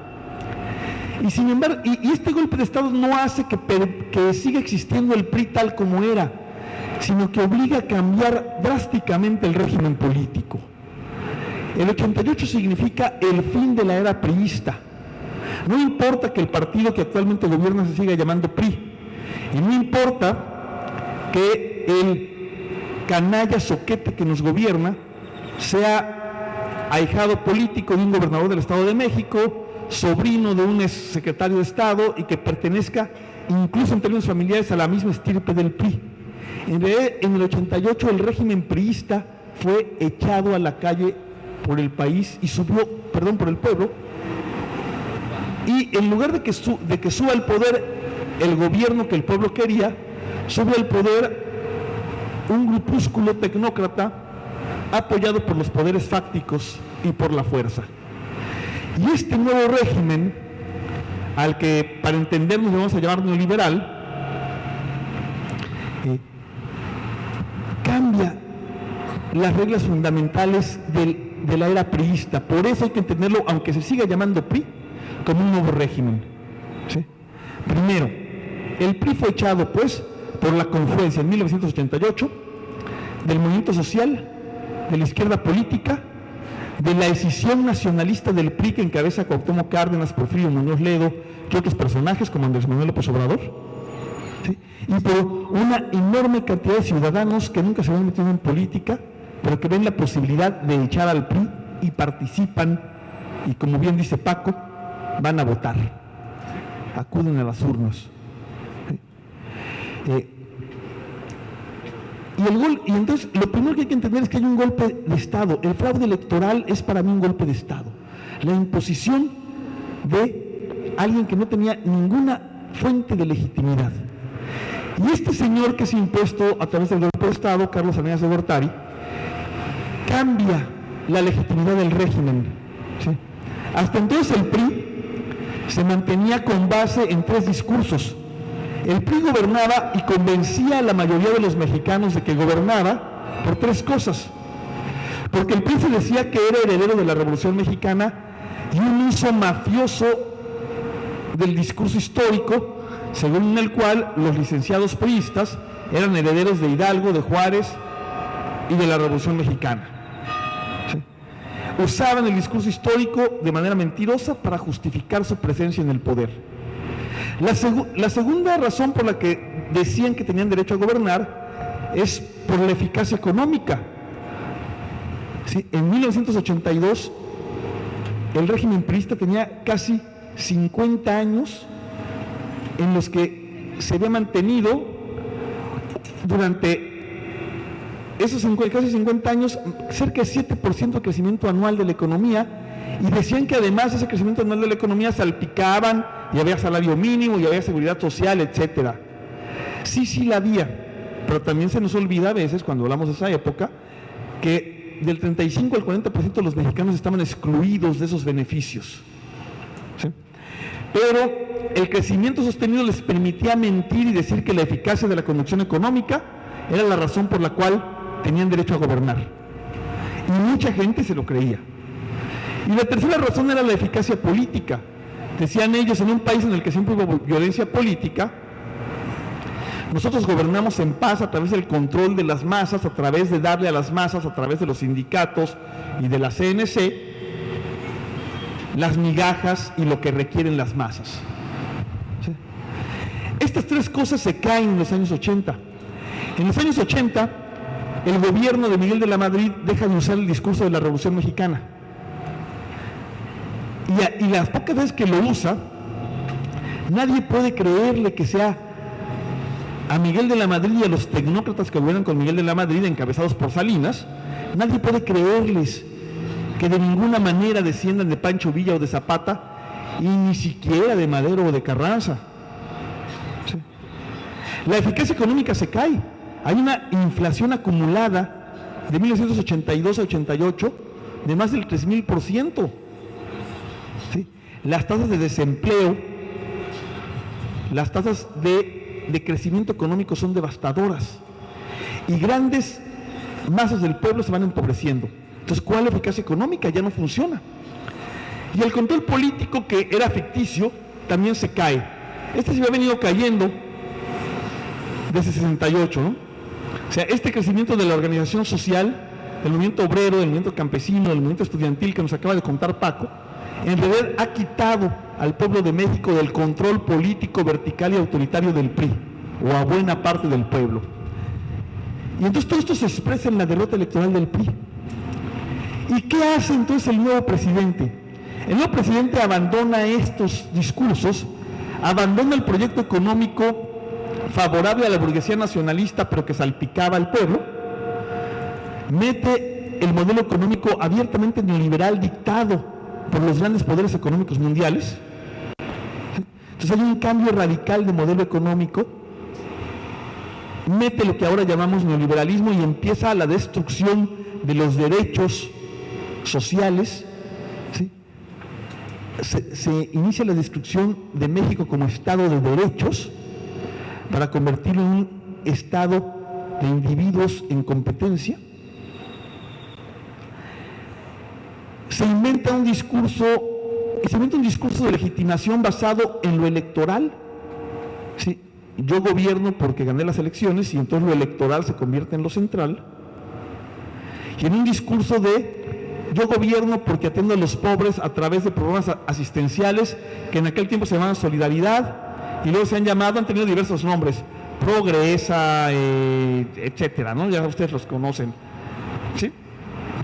Y sin embargo, y este golpe de Estado no hace que siga existiendo el PRI tal como era, sino que obliga a cambiar drásticamente el régimen político. El 88 significa el fin de la era priista. No importa que el partido que actualmente gobierna se siga llamando PRI, y no importa que el canalla soquete que nos gobierna sea ahijado político de un gobernador del Estado de México, sobrino de un exsecretario de Estado y que pertenezca incluso en términos familiares a la misma estirpe del PRI. En realidad, en el 88 el régimen priista fue echado a la calle por el país y por el pueblo, y en lugar de que suba al poder el gobierno que el pueblo quería, sube al poder un grupúsculo tecnócrata apoyado por los poderes fácticos y por la fuerza. Y este nuevo régimen, al que para entendernos le vamos a llamar neoliberal, cambia las reglas fundamentales de la era priista. Por eso hay que entenderlo, aunque se siga llamando PRI, como un nuevo régimen, ¿sí? Primero, el PRI fue echado, pues, por la confluencia en 1988 del movimiento social, de la izquierda política, de la escisión nacionalista del PRI que encabeza Cuauhtémoc Cárdenas, Porfirio Muñoz Ledo y otros personajes como Andrés Manuel López Obrador, ¿sí? Y por una enorme cantidad de ciudadanos que nunca se habían metido en política, pero que ven la posibilidad de echar al PRI y participan, y como bien dice Paco, van a votar, acuden a las urnas. Y entonces lo primero que hay que entender es que hay un golpe de Estado. El fraude electoral es para mí un golpe de Estado. La imposición de alguien que no tenía ninguna fuente de legitimidad. Y este señor que es impuesto a través del golpe de Estado, Carlos Salinas de Gortari, cambia la legitimidad del régimen, ¿sí? Hasta entonces el PRI se mantenía con base en tres discursos. El PRI gobernaba y convencía a la mayoría de los mexicanos de que gobernaba por tres cosas. Porque el PRI se decía que era heredero de la Revolución Mexicana y un uso mafioso del discurso histórico, según el cual los licenciados priistas eran herederos de Hidalgo, de Juárez y de la Revolución Mexicana. ¿Sí? Usaban el discurso histórico de manera mentirosa para justificar su presencia en el poder. La segunda razón por la que decían que tenían derecho a gobernar es por la eficacia económica. ¿Sí? En 1982 el régimen priista tenía casi 50 años en los que se había mantenido durante esos casi 50 años cerca de 7% de crecimiento anual de la economía, y decían que además ese crecimiento anual de la economía salpicaban y había salario mínimo y había seguridad social, etcétera. Sí la había, pero también se nos olvida a veces cuando hablamos de esa época que del 35 al 40% de los mexicanos estaban excluidos de esos beneficios, ¿sí? Pero el crecimiento sostenido les permitía mentir y decir que la eficacia de la conducción económica era la razón por la cual tenían derecho a gobernar. Y mucha gente se lo creía. Y la tercera razón era la eficacia política. Decían ellos, en un país en el que siempre hubo violencia política, nosotros gobernamos en paz a través del control de las masas, a través de darle a las masas, a través de los sindicatos y de la CNC, las migajas y lo que requieren las masas. ¿Sí? Estas tres cosas se caen en los años 80. En los años 80, el gobierno de Miguel de la Madrid deja de usar el discurso de la Revolución Mexicana. Y las pocas veces que lo usa, nadie puede creerle que sea a Miguel de la Madrid y a los tecnócratas que gobiernan con Miguel de la Madrid, encabezados por Salinas, nadie puede creerles que de ninguna manera desciendan de Pancho Villa o de Zapata, y ni siquiera de Madero o de Carranza. ¿Sí? La eficacia económica se cae. Hay una inflación acumulada de 1982 a 88 de más del 3,000%. ¿Sí? Las tasas de desempleo, las tasas de crecimiento económico son devastadoras y grandes masas del pueblo se van empobreciendo. Entonces, ¿cuál es la eficacia económica? Ya no funciona. Y el control político, que era ficticio, también se cae. Este se había venido cayendo desde 68, ¿no? O sea, este crecimiento de la organización social del movimiento obrero, del movimiento campesino, del movimiento estudiantil que nos acaba de contar Paco, en realidad ha quitado al pueblo de México del control político vertical y autoritario del PRI, o a buena parte del pueblo. Y entonces todo esto se expresa en la derrota electoral del PRI. ¿Y qué hace entonces el nuevo presidente? El nuevo presidente abandona estos discursos, abandona el proyecto económico favorable a la burguesía nacionalista, pero que salpicaba al pueblo, mete el modelo económico abiertamente neoliberal dictado por los grandes poderes económicos mundiales. Entonces hay un cambio radical de modelo económico, mete lo que ahora llamamos neoliberalismo y empieza la destrucción de los derechos sociales, ¿sí? Se inicia la destrucción de México como Estado de derechos para convertirlo en un Estado de individuos en competencia. Se inventa un discurso de legitimación basado en lo electoral. ¿Sí? Yo gobierno porque gané las elecciones y entonces lo electoral se convierte en lo central. Y en un discurso de yo gobierno porque atiendo a los pobres a través de programas asistenciales que en aquel tiempo se llamaban Solidaridad y luego han tenido diversos nombres, Progresa, etcétera, ¿no? Ya ustedes los conocen, ¿sí?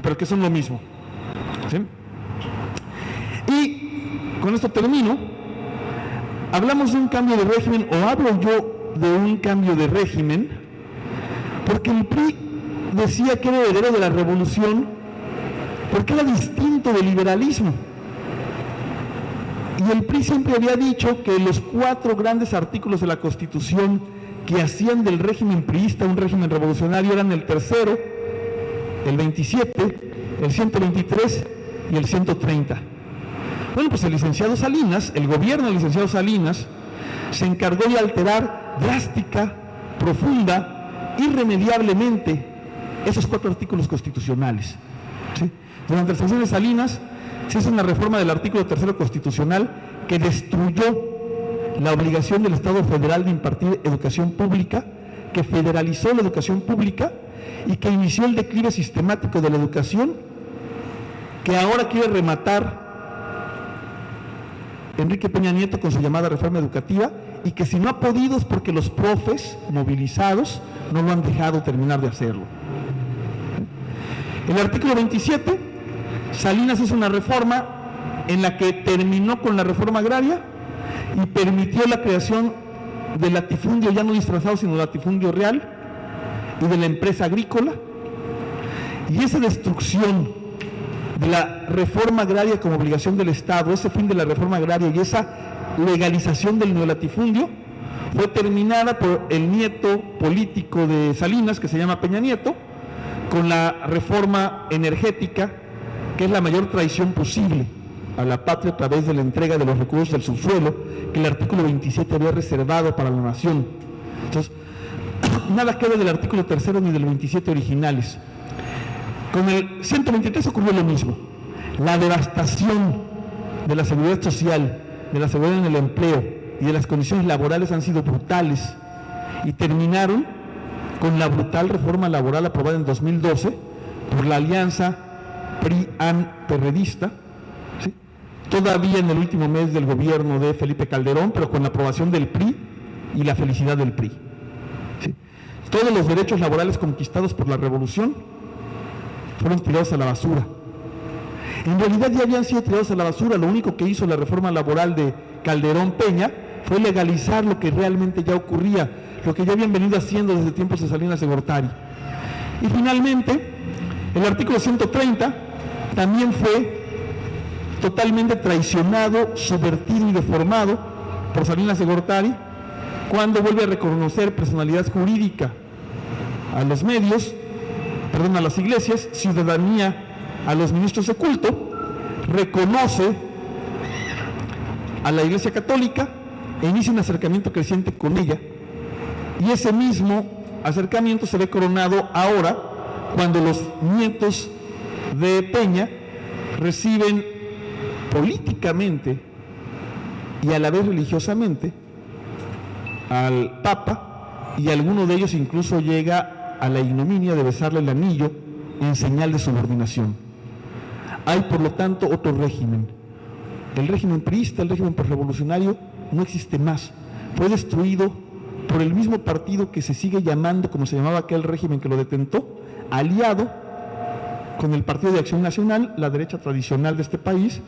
Pero que son lo mismo, ¿sí? Y con esto termino. Hablamos de un cambio de régimen, o hablo yo de un cambio de régimen, porque el PRI decía que era heredero de la revolución, porque era distinto del liberalismo. Y el PRI siempre había dicho que los 4 grandes artículos de la Constitución que hacían del régimen priista un régimen revolucionario eran el 3º, el 27, el 123 y el 130. Bueno, pues el licenciado Salinas, el gobierno del licenciado Salinas, se encargó de alterar drástica, profunda, irremediablemente esos 4 artículos constitucionales, ¿sí? Durante la sesión de Salinas se hizo una reforma del artículo 3º constitucional que destruyó la obligación del Estado federal de impartir educación pública, que federalizó la educación pública y que inició el declive sistemático de la educación, que ahora quiere rematar Enrique Peña Nieto con su llamada reforma educativa, y que si no ha podido es porque los profes movilizados no lo han dejado terminar de hacerlo. El artículo 27, Salinas hizo una reforma en la que terminó con la reforma agraria y permitió la creación del latifundio ya no disfrazado sino latifundio real y de la empresa agrícola, y esa destrucción de la reforma agraria como obligación del Estado, ese fin de la reforma agraria y esa legalización del neolatifundio fue terminada por el nieto político de Salinas, que se llama Peña Nieto, con la reforma energética, que es la mayor traición posible a la patria a través de la entrega de los recursos del subsuelo que el artículo 27 había reservado para la nación. Entonces, nada queda del artículo 3º ni del 27 originales. Con el 123 ocurrió lo mismo. La devastación de la seguridad social, de la seguridad en el empleo y de las condiciones laborales han sido brutales y terminaron con la brutal reforma laboral aprobada en 2012 por la alianza PRI-AN-perredista, ¿sí? Todavía en el último mes del gobierno de Felipe Calderón, pero con la aprobación del PRI y la felicidad del PRI, ¿sí? Todos los derechos laborales conquistados por la revolución fueron tirados a la basura. En realidad ya habían sido tirados a la basura. Lo único que hizo la reforma laboral de Calderón-Peña fue legalizar lo que realmente ya ocurría, lo que ya habían venido haciendo desde tiempos de Salinas de Gortari. Y finalmente, el artículo 130 también fue totalmente traicionado, subvertido y deformado por Salinas de Gortari, cuando vuelve a reconocer personalidad jurídica a los medios, a las iglesias, ciudadanía a los ministros de culto, reconoce a la Iglesia Católica e inicia un acercamiento creciente con ella, y ese mismo acercamiento se ve coronado ahora cuando los nietos de Peña reciben políticamente y a la vez religiosamente al Papa, y alguno de ellos incluso llega a la ignominia de besarle el anillo en señal de subordinación. Hay, por lo tanto, otro régimen. El régimen priista, el régimen revolucionario, no existe más. Fue destruido por el mismo partido que se sigue llamando, como se llamaba aquel régimen que lo detentó, aliado con el Partido de Acción Nacional, la derecha tradicional de este país,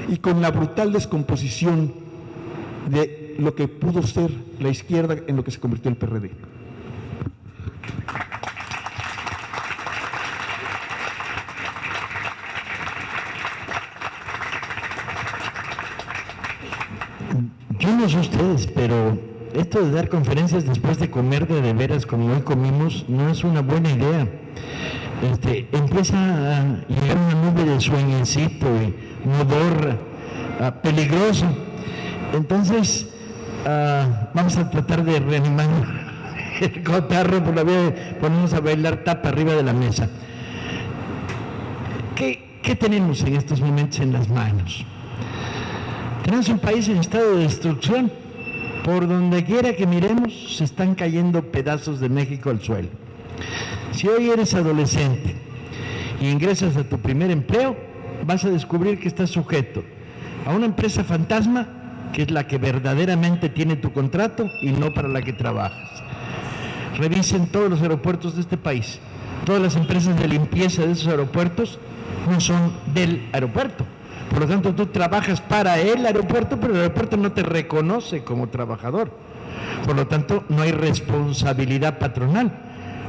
y con la brutal descomposición de lo que pudo ser la izquierda en lo que se convirtió el PRD. Yo no sé ustedes, pero esto de dar conferencias después de comer de veras como hoy comimos no es una buena idea. Empieza a llegar una nube de sueñecito y modorra, peligroso. Entonces, vamos a tratar de reanimar el cotarro por la vía de ponernos a bailar tapa arriba de la mesa. ¿Qué tenemos en estos momentos en las manos? Tenemos un país en estado de destrucción. Por donde quiera que miremos, se están cayendo pedazos de México al suelo. Si hoy eres adolescente y ingresas a tu primer empleo, vas a descubrir que estás sujeto a una empresa fantasma, que es la que verdaderamente tiene tu contrato y no para la que trabajas. Revisen todos los aeropuertos de este país. Todas las empresas de limpieza de esos aeropuertos no son del aeropuerto. Por lo tanto, tú trabajas para el aeropuerto, pero el aeropuerto no te reconoce como trabajador. Por lo tanto, no hay responsabilidad patronal.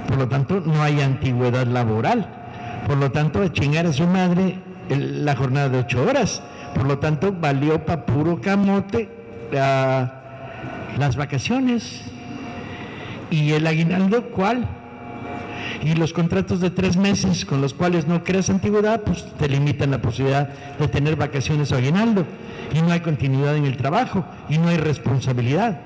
Por lo tanto, no hay antigüedad laboral. Por lo tanto, a chingar a su madre la jornada de 8 horas. Por lo tanto, valió pa' puro camote las vacaciones. ¿Y el aguinaldo cuál? Y los contratos de 3 meses con los cuales no creas antigüedad, pues te limitan la posibilidad de tener vacaciones o aguinaldo. Y no hay continuidad en el trabajo, y no hay responsabilidad.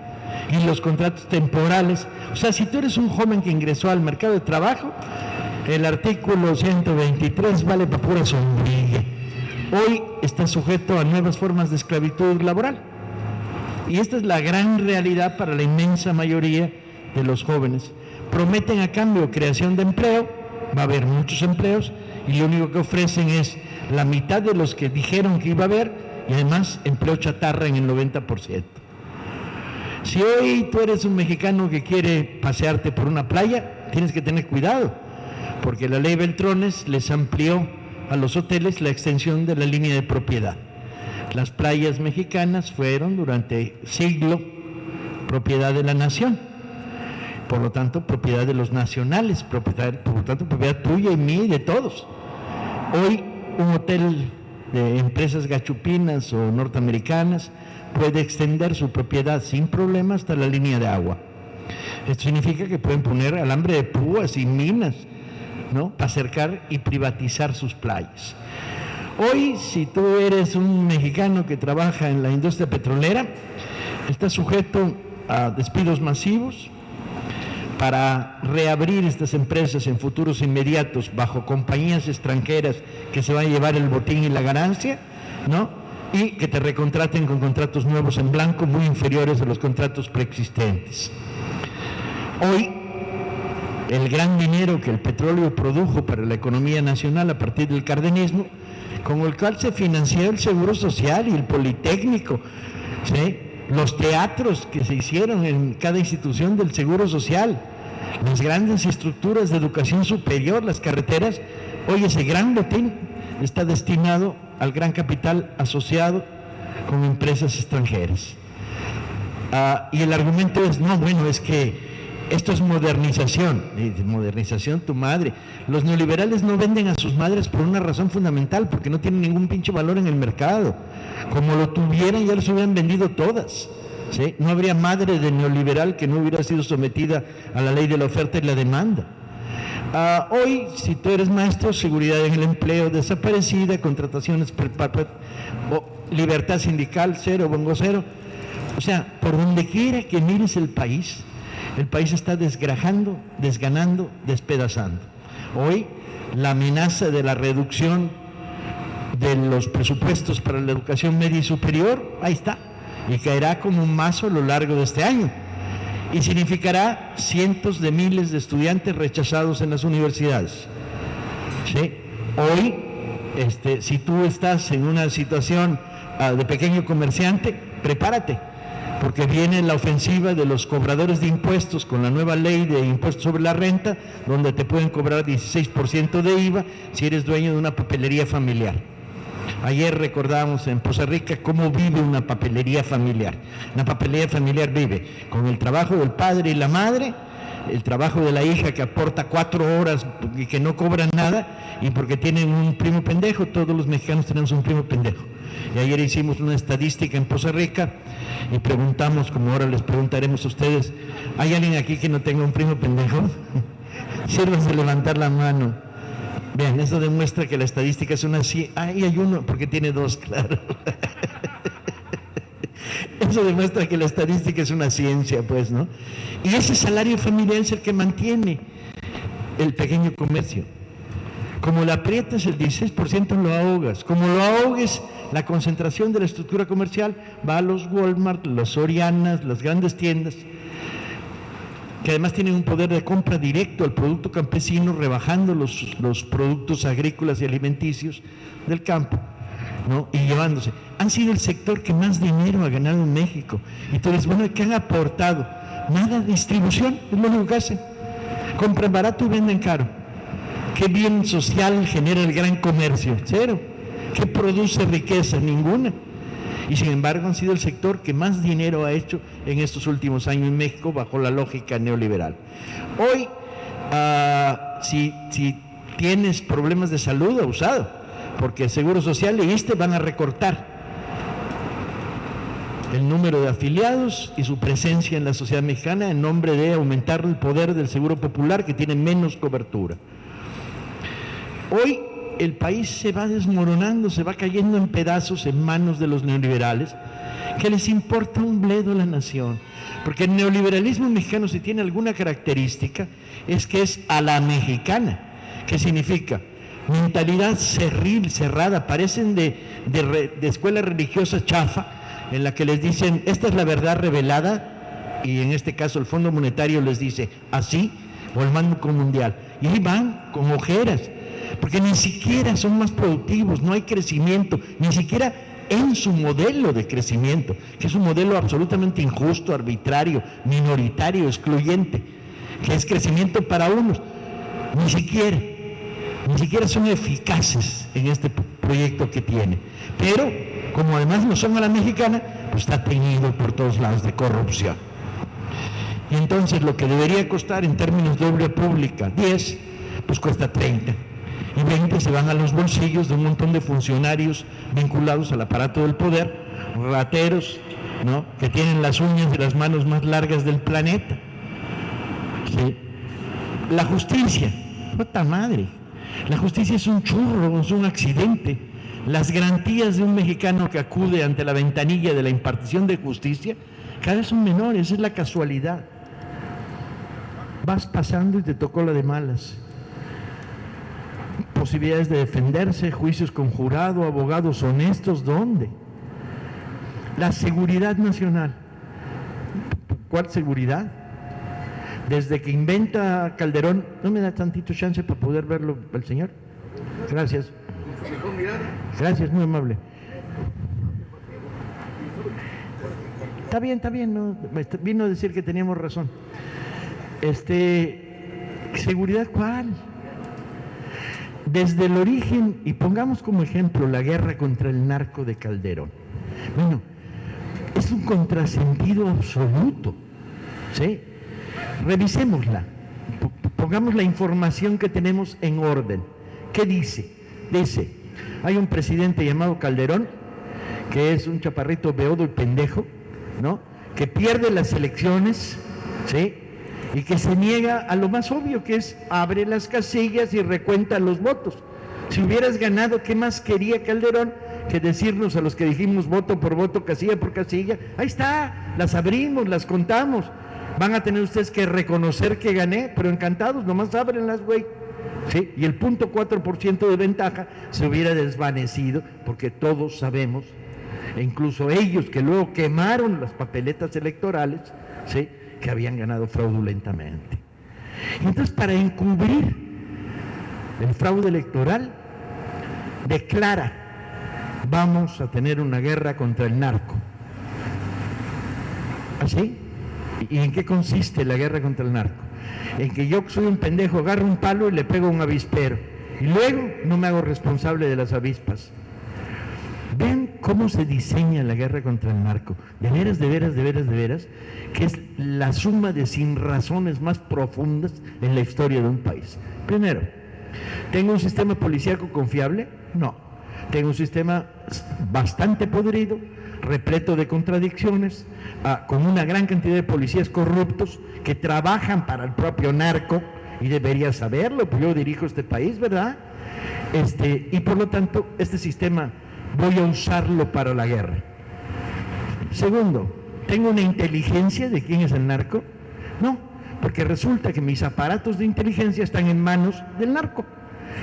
Y los contratos temporales, o sea, si tú eres un joven que ingresó al mercado de trabajo, el artículo 123 vale para pura sombrilla. Hoy está sujeto a nuevas formas de esclavitud laboral. Y esta es la gran realidad para la inmensa mayoría de los jóvenes. Prometen a cambio creación de empleo, va a haber muchos empleos, y lo único que ofrecen es la mitad de los que dijeron que iba a haber, y además empleo chatarra en el 90%. Si hoy tú eres un mexicano que quiere pasearte por una playa, tienes que tener cuidado, porque la ley Beltrones les amplió a los hoteles la extensión de la línea de propiedad. Las playas mexicanas fueron durante siglo propiedad de la nación. Por lo tanto, propiedad de los nacionales, por lo tanto, propiedad tuya y mía y de todos. Hoy, un hotel de empresas gachupinas o norteamericanas puede extender su propiedad sin problema hasta la línea de agua. Esto significa que pueden poner alambre de púas y minas, ¿no?, para cercar y privatizar sus playas. Hoy, si tú eres un mexicano que trabaja en la industria petrolera, estás sujeto a despidos masivos. Para reabrir estas empresas en futuros inmediatos bajo compañías extranjeras que se van a llevar el botín y la ganancia, ¿no?, y que te recontraten con contratos nuevos en blanco muy inferiores a los contratos preexistentes. Hoy, el gran dinero que el petróleo produjo para la economía nacional a partir del cardenismo, con el cual se financió el Seguro Social y el Politécnico, ¿sí?, los teatros que se hicieron en cada institución del Seguro Social, las grandes estructuras de educación superior, las carreteras, hoy ese gran botín está destinado al gran capital asociado con empresas extranjeras. Y el argumento es, no, bueno, es que esto es modernización. Modernización tu madre. Los neoliberales no venden a sus madres por una razón fundamental, porque no tienen ningún pinche valor en el mercado. Como lo tuvieran, ya los hubieran vendido todas, ¿sí? No habría madre de neoliberal que no hubiera sido sometida a la ley de la oferta y la demanda. Hoy, si tú eres maestro, seguridad en el empleo desaparecida, contrataciones o libertad sindical cero, bongo cero. O sea, por donde quiera que mires el país está desgrajando, desganando, despedazando. Hoy, la amenaza de la reducción de los presupuestos para la educación media y superior, ahí está, y caerá como un mazo a lo largo de este año. Y significará cientos de miles de estudiantes rechazados en las universidades. ¿sí? Hoy, si tú estás en una situación de pequeño comerciante, prepárate, porque viene la ofensiva de los cobradores de impuestos con la nueva ley de impuestos sobre la renta, donde te pueden cobrar 16% de IVA si eres dueño de una papelería familiar. Ayer recordábamos en Poza Rica cómo vive una papelería familiar. Una papelería familiar vive con el trabajo del padre y la madre, el trabajo de la hija que aporta 4 horas y que no cobran nada, y porque tienen un primo pendejo. Todos los mexicanos tenemos un primo pendejo. Y ayer hicimos una estadística en Poza Rica y preguntamos, como ahora les preguntaremos a ustedes, ¿hay alguien aquí que no tenga un primo pendejo? Sírvanse levantar la mano. Vean, eso demuestra que la estadística es una... Ahí hay uno, porque tiene 2, claro. Eso demuestra que la estadística es una ciencia, pues, ¿no? Y ese salario familiar es el que mantiene el pequeño comercio. Como lo aprietas el 16%, lo ahogas. Como lo ahogues, la concentración de la estructura comercial va a los Walmart, los Sorianas, las grandes tiendas, que además tienen un poder de compra directo al producto campesino, rebajando los productos agrícolas y alimenticios del campo, ¿no? Y llevándose. Han sido el sector que más dinero ha ganado en México. Entonces, bueno, ¿qué han aportado? Nada, distribución, es lo único que hacen. Compran barato y venden caro. ¿Qué bien social genera el gran comercio? Cero. ¿Qué produce riqueza? Ninguna. Y sin embargo han sido el sector que más dinero ha hecho en estos últimos años en México bajo la lógica neoliberal. Hoy, si tienes problemas de salud, abusado, porque el Seguro Social y ISSSTE van a recortar el número de afiliados y su presencia en la sociedad mexicana en nombre de aumentar el poder del Seguro Popular, que tiene menos cobertura. Hoy el país se va desmoronando, se va cayendo en pedazos en manos de los neoliberales, que les importa un bledo la nación. Porque el neoliberalismo mexicano, si tiene alguna característica, es que es a la mexicana. ¿Qué significa? Mentalidad cerril, cerrada, parecen de escuela religiosa chafa, en la que les dicen, esta es la verdad revelada, y en este caso el Fondo Monetario les dice, así, o el Banco Mundial. Y ahí van con ojeras, porque ni siquiera son más productivos, no hay crecimiento, ni siquiera en su modelo de crecimiento, que es un modelo absolutamente injusto, arbitrario, minoritario, excluyente, que es crecimiento para unos. Ni siquiera son eficaces en este proyecto que tiene. Pero, como además no son a la mexicana, pues está teñido por todos lados de corrupción. Y entonces lo que debería costar en términos de obra pública 10, pues cuesta 30. Y 20 se van a los bolsillos de un montón de funcionarios vinculados al aparato del poder, rateros, ¿no?, que tienen las uñas y las manos más largas del planeta. ¿Sí? La justicia, ¡puta madre! La justicia es un churro, es un accidente. Las garantías de un mexicano que acude ante la ventanilla de la impartición de justicia cada vez son menores, es la casualidad. Vas pasando y te tocó la de malas. Posibilidades de defenderse, juicios con jurado, abogados honestos, ¿dónde? La seguridad nacional. ¿Cuál seguridad? Desde que inventa Calderón, ¿no me da tantito chance para poder verlo el señor? Gracias. Gracias, muy amable. Está bien, no, vino a decir que teníamos razón. ¿Seguridad cuál? Desde el origen, y pongamos como ejemplo la guerra contra el narco de Calderón. Bueno, es un contrasentido absoluto, ¿sí? Revisémosla, pongamos la información que tenemos en orden. ¿Qué dice? Dice, hay un presidente llamado Calderón, que es un chaparrito beodo y pendejo, ¿no?, que pierde las elecciones, ¿sí?, y que se niega a lo más obvio, que es abre las casillas y recuenta los votos. Si hubieras ganado, ¿qué más quería Calderón que decirnos a los que dijimos voto por voto, casilla por casilla? Ahí está, las abrimos, las contamos. Van a tener ustedes que reconocer que gané, pero encantados, nomás ábrenlas, güey. ¿Sí? Y el 0.4% de ventaja se hubiera desvanecido, porque todos sabemos, e incluso ellos que luego quemaron las papeletas electorales, ¿sí?, que habían ganado fraudulentamente. Entonces, para encubrir el fraude electoral, declara: vamos a tener una guerra contra el narco. ¿Así? ¿Y en qué consiste la guerra contra el narco? En que yo soy un pendejo, agarro un palo y le pego a un avispero, y luego no me hago responsable de las avispas. Vean cómo se diseña la guerra contra el narco. De veras, que es la suma de sinrazones más profundas en la historia de un país. Primero, ¿tengo un sistema policíaco confiable? No. Tengo un sistema bastante podrido, repleto de contradicciones, con una gran cantidad de policías corruptos que trabajan para el propio narco, y debería saberlo, pues yo dirijo este país, ¿verdad? Y por lo tanto, este sistema voy a usarlo para la guerra. Segundo, ¿tengo una inteligencia de quién es el narco? No, porque resulta que mis aparatos de inteligencia están en manos del narco,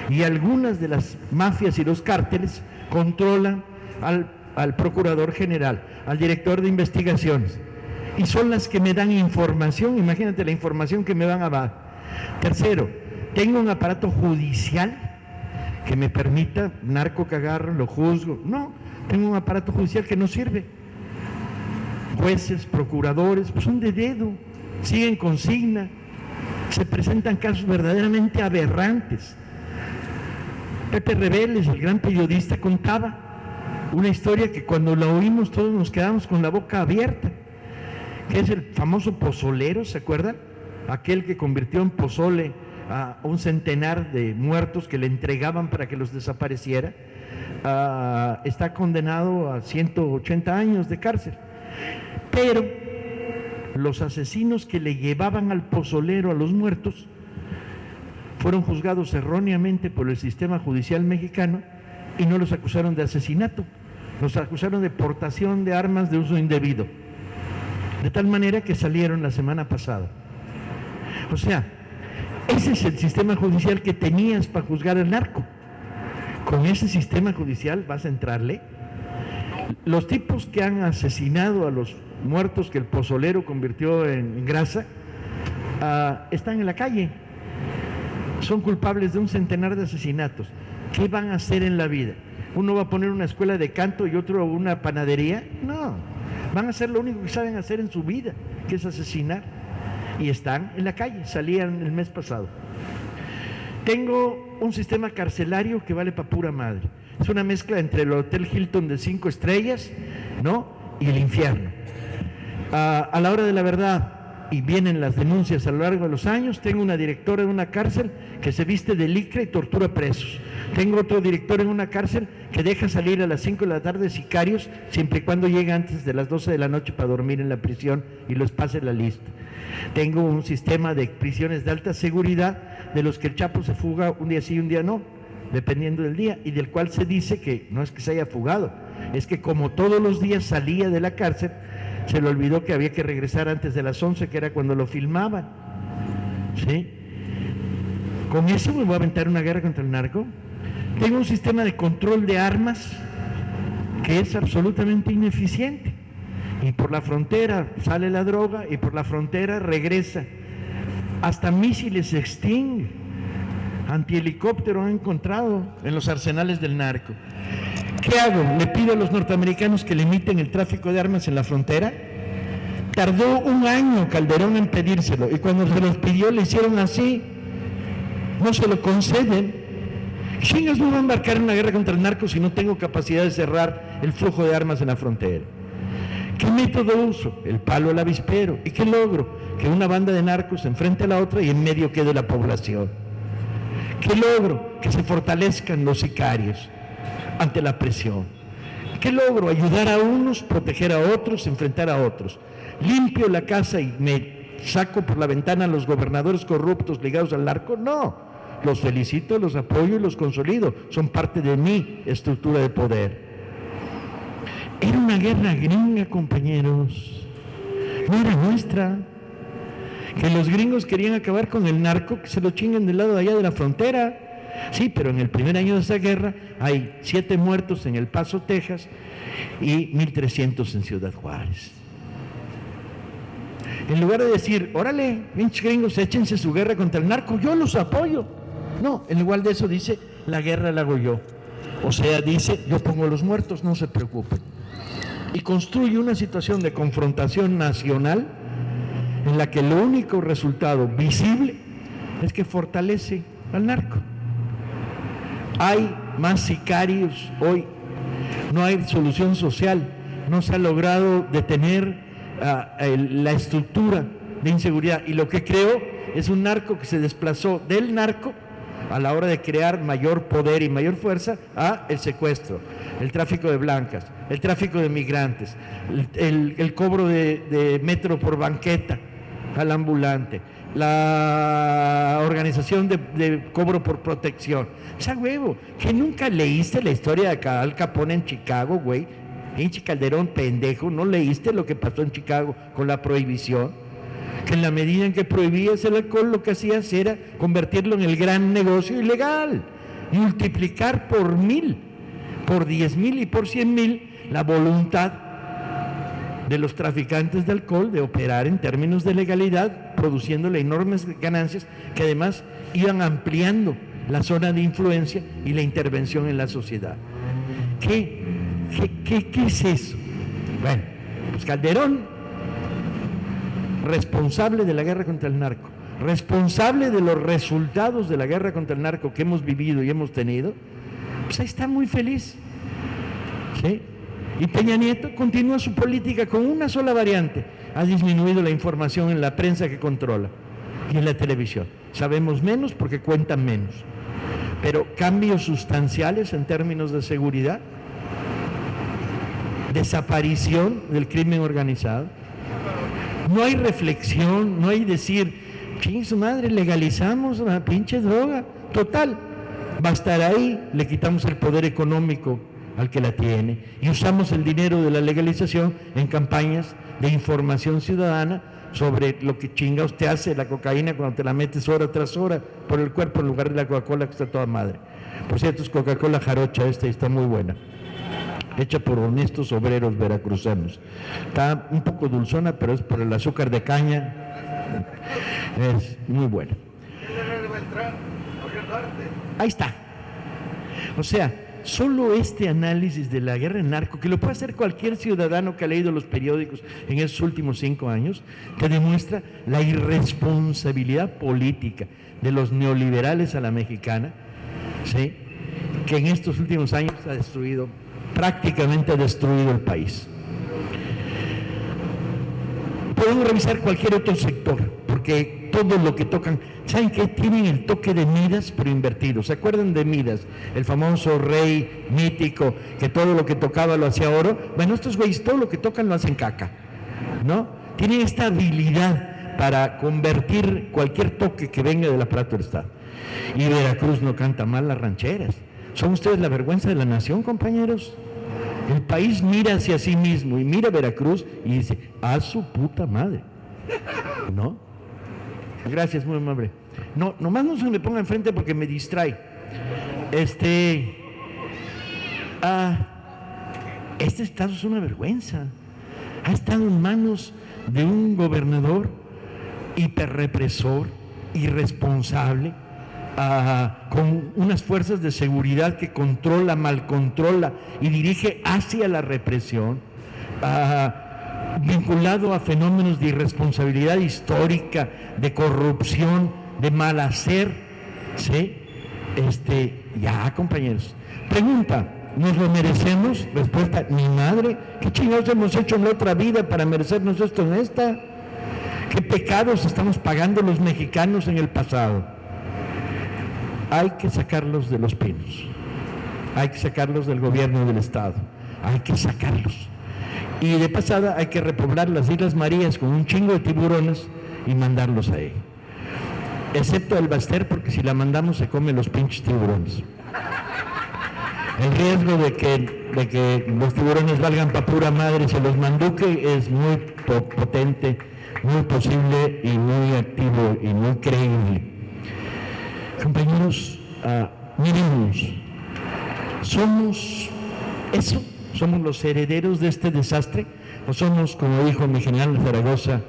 y algunas de las mafias y los cárteles controlan al procurador general, al director de investigaciones, y son las que me dan información. Imagínate la información que me van a dar. Tercero, tengo un aparato judicial que me permita, narco que agarro, lo juzgo. No, tengo un aparato judicial que no sirve. Jueces, procuradores, pues son de dedo, siguen consigna, se presentan casos verdaderamente aberrantes. Pepe Rebeles, el gran periodista, contaba una historia que cuando la oímos todos nos quedamos con la boca abierta, que es el famoso pozolero, ¿se acuerdan? Aquel que convirtió en pozole a un centenar de muertos que le entregaban para que los desapareciera. Está condenado a 180 años de cárcel. Pero los asesinos que le llevaban al pozolero a los muertos fueron juzgados erróneamente por el sistema judicial mexicano y no los acusaron de asesinato, los acusaron de portación de armas de uso indebido, de tal manera que salieron la semana pasada. O sea, ese es el sistema judicial que tenías para juzgar al narco. Con ese sistema judicial vas a entrarle. Los tipos que han asesinado a los muertos que el pozolero convirtió en grasa, están en la calle. Son culpables de un centenar de asesinatos. ¿Qué van a hacer en la vida? ¿Uno va a poner una escuela de canto y otro una panadería? No, van a hacer lo único que saben hacer en su vida, que es asesinar. Y están en la calle, salían el mes pasado. Tengo un sistema carcelario que vale para pura madre. Es una mezcla entre el Hotel Hilton de 5 estrellas, ¿no?, y el infierno. A la hora de la verdad, y vienen las denuncias a lo largo de los años, tengo una directora de una cárcel que se viste de licra y tortura presos. Tengo otro director en una cárcel que deja salir a las 5 de la tarde sicarios siempre y cuando llegue antes de las 12 de la noche para dormir en la prisión y los pase la lista. Tengo un sistema de prisiones de alta seguridad de los que el Chapo se fuga un día sí y un día no, dependiendo del día, y del cual se dice que no es que se haya fugado, es que como todos los días salía de la cárcel, se le olvidó que había que regresar antes de las 11, que era cuando lo filmaban. ¿Sí? ¿Con eso me voy a aventar una guerra contra el narco? Tengo un sistema de control de armas que es absolutamente ineficiente. Y por la frontera sale la droga y por la frontera regresa. Hasta misiles se extinguen. Antihelicóptero han encontrado en los arsenales del narco. ¿Qué hago? ¿Le pido a los norteamericanos que limiten el tráfico de armas en la frontera? Tardó un año Calderón en pedírselo, y cuando se los pidió le hicieron así. No se lo conceden. ¿Quién no va a embarcar en una guerra contra el narco si no tengo capacidad de cerrar el flujo de armas en la frontera? ¿Qué método uso? El palo al avispero. ¿Y qué logro? Que una banda de narcos se enfrente a la otra y en medio quede la población. ¿Qué logro? Que se fortalezcan los sicarios ante la presión. ¿Qué logro? Ayudar a unos, proteger a otros, enfrentar a otros. ¿Limpio la casa y me saco por la ventana a los gobernadores corruptos ligados al narco? No. Los felicito, los apoyo y los consolido. Son parte de mi estructura de poder. Era una guerra gringa, compañeros. No era nuestra. Que los gringos querían acabar con el narco, que se lo chinguen del lado de allá de la frontera. Sí, pero en el primer año de esa guerra hay 7 muertos en El Paso, Texas, y 1,300 en Ciudad Juárez. En lugar de decir, órale, pinches gringos, échense su guerra contra el narco, yo los apoyo. No, en lugar de eso dice, la guerra la hago yo. O sea, dice, yo pongo los muertos, no se preocupen. Y construye una situación de confrontación nacional en la que lo único resultado visible es que fortalece al narco. Hay más sicarios hoy, no hay solución social, no se ha logrado detener la estructura de inseguridad, y lo que creo es un narco que se desplazó del narco a la hora de crear mayor poder y mayor fuerza a el secuestro, el tráfico de blancas, el tráfico de migrantes, el cobro de metro por banqueta al ambulante, la organización de cobro por protección. O sea, huevo, que nunca leíste la historia de Al Capone en Chicago, güey. Pinche Calderón, pendejo, ¿no leíste lo que pasó en Chicago con la prohibición? Que en la medida en que prohibías el alcohol, lo que hacías era convertirlo en el gran negocio ilegal, multiplicar por 1000, por 10,000 y por 100,000 la voluntad de los traficantes de alcohol de operar en términos de legalidad, produciéndole enormes ganancias que además iban ampliando la zona de influencia y la intervención en la sociedad. ¿Qué es eso? Bueno, pues Calderón, responsable de la guerra contra el narco, responsable de los resultados de la guerra contra el narco que hemos vivido y hemos tenido, pues ahí está muy feliz, ¿sí? Y Peña Nieto continúa su política con una sola variante: ha disminuido la información en la prensa que controla y en la televisión. Sabemos menos porque cuentan menos, pero cambios sustanciales en términos de seguridad, desaparición del crimen organizado. No hay reflexión, no hay decir, ching su madre, legalizamos la pinche droga. Total, va a estar ahí, le quitamos el poder económico al que la tiene y usamos el dinero de la legalización en campañas de información ciudadana sobre lo que chingados te hace la cocaína cuando te la metes hora tras hora por el cuerpo en lugar de la Coca-Cola, que está toda madre. Por cierto, es Coca-Cola jarocha esta y está muy buena, hecha por honestos obreros veracruzanos. Está un poco dulzona, pero es por el azúcar de caña. Es muy buena. Ahí está. O sea, solo este análisis de la guerra en narco, que lo puede hacer cualquier ciudadano que ha leído los periódicos en esos últimos 5 años, te demuestra la irresponsabilidad política de los neoliberales a la mexicana, ¿sí?, que en estos últimos años ha destruido, prácticamente ha destruido el país. Podemos revisar cualquier otro sector, porque todo lo que tocan, ¿saben qué? Tienen el toque de Midas, pero invertido. ¿Se acuerdan de Midas? El famoso rey mítico, que todo lo que tocaba lo hacía oro. Bueno, estos güeyes todo lo que tocan lo hacen caca, ¿no? Tienen esta habilidad para convertir cualquier toque que venga del aparato del Estado. Y Veracruz no canta mal las rancheras. ¿Son ustedes la vergüenza de la nación, compañeros? El país mira hacia sí mismo y mira a Veracruz y dice, a su puta madre, ¿no? Gracias, muy amable. No, nomás no se me ponga enfrente porque me distrae. Este estado es una vergüenza. Ha estado en manos de un gobernador hiperrepresor, irresponsable, con unas fuerzas de seguridad que controla, malcontrola y dirige hacia la represión, vinculado a fenómenos de irresponsabilidad histórica, de corrupción, de mal hacer, ¿sí? Ya, compañeros. Pregunta, ¿nos lo merecemos? Respuesta, ni madre. ¿Qué chingados hemos hecho en la otra vida para merecernos esto en esta? ¿Qué pecados estamos pagando los mexicanos en el pasado? Hay que sacarlos de los pinos, hay que sacarlos del gobierno del Estado, hay que sacarlos. Y de pasada hay que repoblar las Islas Marías con un chingo de tiburones y mandarlos ahí. Excepto el Baster, porque si la mandamos se comen los pinches tiburones. El riesgo de que los tiburones valgan pa' pura madre se los manduque es muy potente, muy posible y muy activo y muy creíble. Compañeros, miremos, ¿somos eso? ¿Somos los herederos de este desastre? ¿O somos, como dijo mi general de Zaragoza,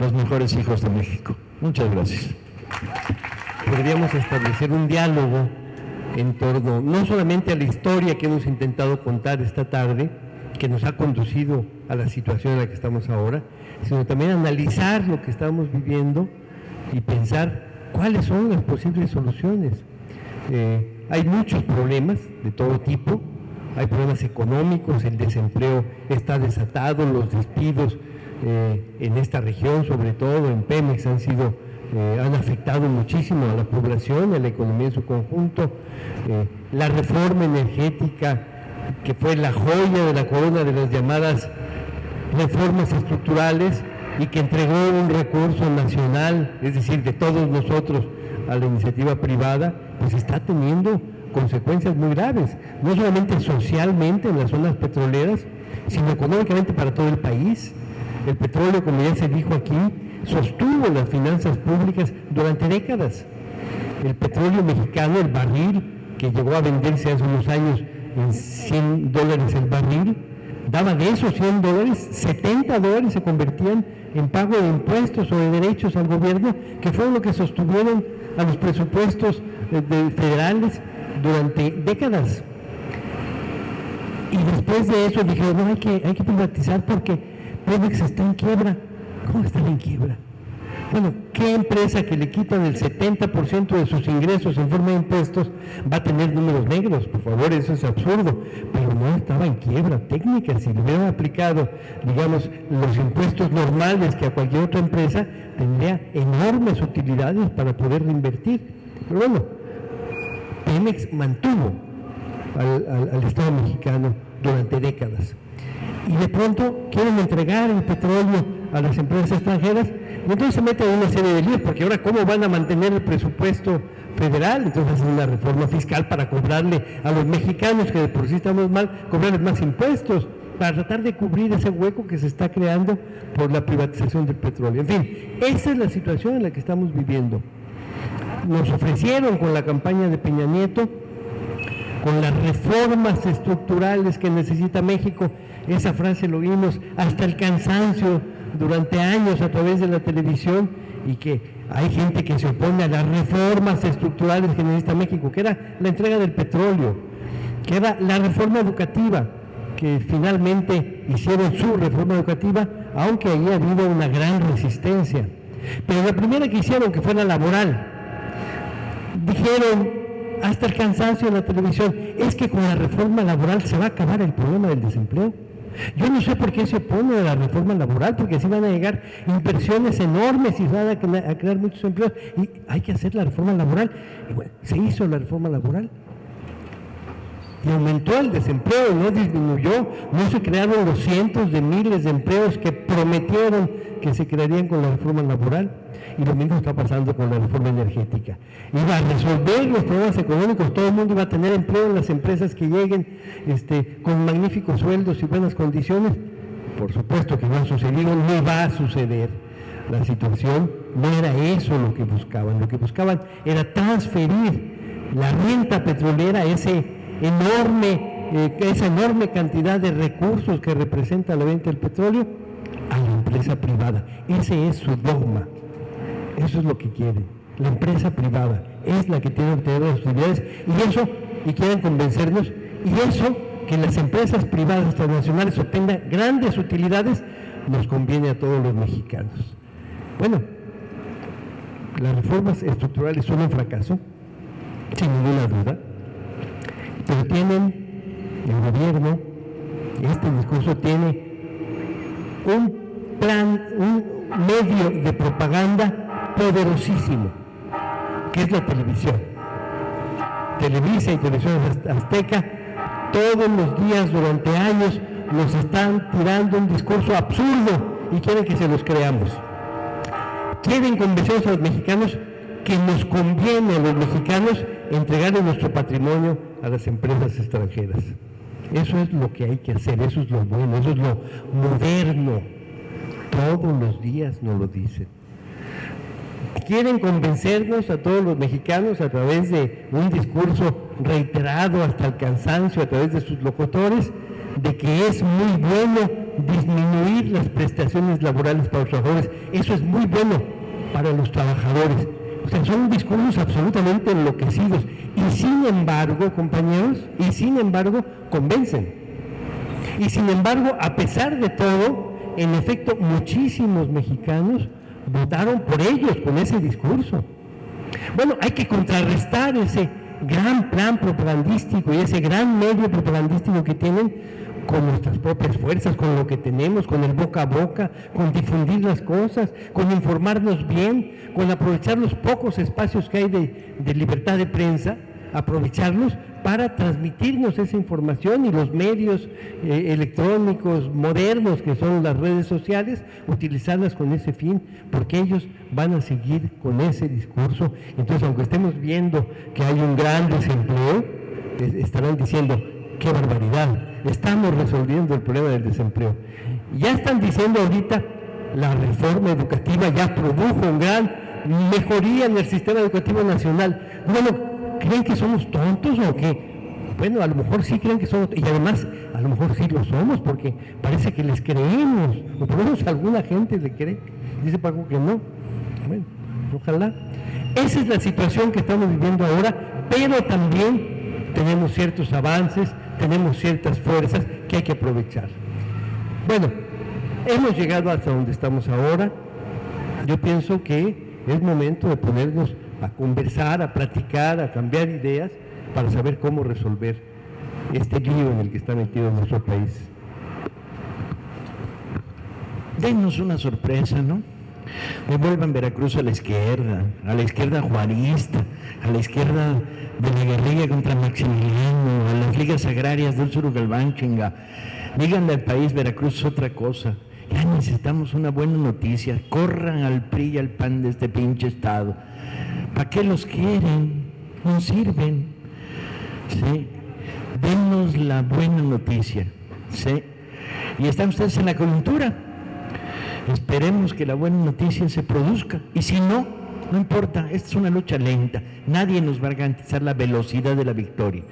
los mejores hijos de México? Muchas gracias. podríamos establecer un diálogo en torno no solamente a la historia que hemos intentado contar esta tarde, que nos ha conducido a la situación en la que estamos ahora, sino también analizar lo que estamos viviendo y pensar cuáles son las posibles soluciones. Hay muchos problemas de todo tipo, hay problemas económicos, el desempleo está desatado, los despidos en esta región, sobre todo en Pemex, han afectado muchísimo a la población, a la economía en su conjunto. La reforma energética, que fue la joya de la corona de las llamadas reformas estructurales y que entregó un recurso nacional, es decir, de todos nosotros, a la iniciativa privada, pues está teniendo consecuencias muy graves, no solamente socialmente en las zonas petroleras, sino económicamente para todo el país. El petróleo, como ya se dijo aquí, sostuvo las finanzas públicas durante décadas. El petróleo mexicano, el barril, que llegó a venderse hace unos años en $100 el barril, daba de esos $100, $70 se convertían en pago de impuestos o de derechos al gobierno, que fue lo que sostuvieron a los presupuestos federales durante décadas. Y después de eso dijeron, no, hay que privatizar porque Pemex está en quiebra. ¿Cómo está en quiebra? Bueno, ¿qué empresa que le quitan el 70% de sus ingresos en forma de impuestos va a tener números negros? Por favor, eso es absurdo. Pero no estaba en quiebra técnica. Si le hubieran aplicado, digamos, los impuestos normales que a cualquier otra empresa, tendría enormes utilidades para poder reinvertir. Pero bueno, Pemex mantuvo al Estado mexicano durante décadas. Y de pronto quieren entregar el petróleo a las empresas extranjeras, y entonces se meten en una serie de líos, porque ahora ¿cómo van a mantener el presupuesto federal? Entonces hacen una reforma fiscal para cobrarle a los mexicanos, que de por sí estamos mal, cobrarles más impuestos, para tratar de cubrir ese hueco que se está creando por la privatización del petróleo. En fin, esa es la situación en la que estamos viviendo. Nos ofrecieron con la campaña de Peña Nieto, con las reformas estructurales que necesita México, esa frase lo vimos hasta el cansancio durante años a través de la televisión, y que hay gente que se opone a las reformas estructurales que necesita México, que era la entrega del petróleo, que era la reforma educativa, que finalmente hicieron su reforma educativa, aunque ahí ha habido una gran resistencia. Pero la primera que hicieron, que fue la laboral, dijeron hasta el cansancio en la televisión, es que con la reforma laboral se va a acabar el problema del desempleo. Yo no sé por qué se opone a la reforma laboral, porque así van a llegar inversiones enormes y van a crear muchos empleos, y hay que hacer la reforma laboral. Y bueno, se hizo la reforma laboral y aumentó el desempleo, no disminuyó, no se crearon los cientos de miles de empleos que prometieron que se crearían con la reforma laboral. Y lo mismo está pasando con la reforma energética. Iba a resolver los problemas económicos, todo el mundo iba a tener empleo en las empresas que lleguen con magníficos sueldos y buenas condiciones. Por supuesto que no ha sucedido, no va a suceder. La situación no era eso lo que buscaban era transferir la renta petrolera, esa enorme cantidad de recursos que representa la venta del petróleo, a la empresa privada. Ese es su dogma. Eso es lo que quieren. La empresa privada es la que tiene que tener las utilidades, y quieren convencernos, y eso, que las empresas privadas transnacionales obtengan grandes utilidades, nos conviene a todos los mexicanos. Bueno, las reformas estructurales son un fracaso, sin ninguna duda, pero tienen el gobierno, este discurso tiene un plan, un medio de propaganda poderosísimo, que es la televisión. Televisa y Televisión Azteca todos los días durante años nos están tirando un discurso absurdo y quieren que se los creamos. Quieren convencer a los mexicanos que nos conviene a los mexicanos entregarle nuestro patrimonio a las empresas extranjeras. Eso es lo que hay que hacer, eso es lo bueno, eso es lo moderno. Todos los días nos lo dicen. Quieren convencernos a todos los mexicanos a través de un discurso reiterado hasta el cansancio, a través de sus locutores, de que es muy bueno disminuir las prestaciones laborales para los trabajadores. Eso es muy bueno para los trabajadores. O sea, son discursos absolutamente enloquecidos y sin embargo, compañeros, convencen. Y sin embargo, a pesar de todo, en efecto, muchísimos mexicanos votaron por ellos con ese discurso. Bueno, hay que contrarrestar ese gran plan propagandístico y ese gran medio propagandístico que tienen con nuestras propias fuerzas, con lo que tenemos, con el boca a boca, con difundir las cosas, con informarnos bien, con aprovechar los pocos espacios que hay de libertad de prensa, aprovecharlos para transmitirnos esa información, y los medios electrónicos modernos que son las redes sociales, utilizarlas con ese fin, porque ellos van a seguir con ese discurso. Entonces, aunque estemos viendo que hay un gran desempleo, estarán diciendo: ¡qué barbaridad! Estamos resolviendo el problema del desempleo. Ya están diciendo ahorita: la reforma educativa ya produjo una gran mejoría en el sistema educativo nacional. Bueno, ¿creen que somos tontos o qué? Bueno, a lo mejor sí creen que somos, y además a lo mejor sí lo somos, porque parece que les creemos, o por lo menos alguna gente le cree. Dice Paco que no. Bueno, ojalá. Esa es la situación que estamos viviendo ahora, pero también tenemos ciertos avances, tenemos ciertas fuerzas que hay que aprovechar. Bueno, hemos llegado hasta donde estamos ahora. Yo pienso que es momento de ponernos a conversar, a platicar, a cambiar ideas para saber cómo resolver este lío en el que está metido nuestro país. Denos una sorpresa, ¿no? Devuelvan Veracruz a la izquierda juarista, a la izquierda de la guerrilla contra Maximiliano, a las ligas agrarias del Surugalbán, chinga. Díganle al país: Veracruz es otra cosa. Ya necesitamos una buena noticia. Corran al PRI y al PAN de este pinche estado. ¿Para qué los quieren? No sirven. ¿Sí? Denos la buena noticia. ¿Sí? Y están ustedes en la coyuntura. Esperemos que la buena noticia se produzca. Y si no, no importa. Esta es una lucha lenta. Nadie nos va a garantizar la velocidad de la victoria,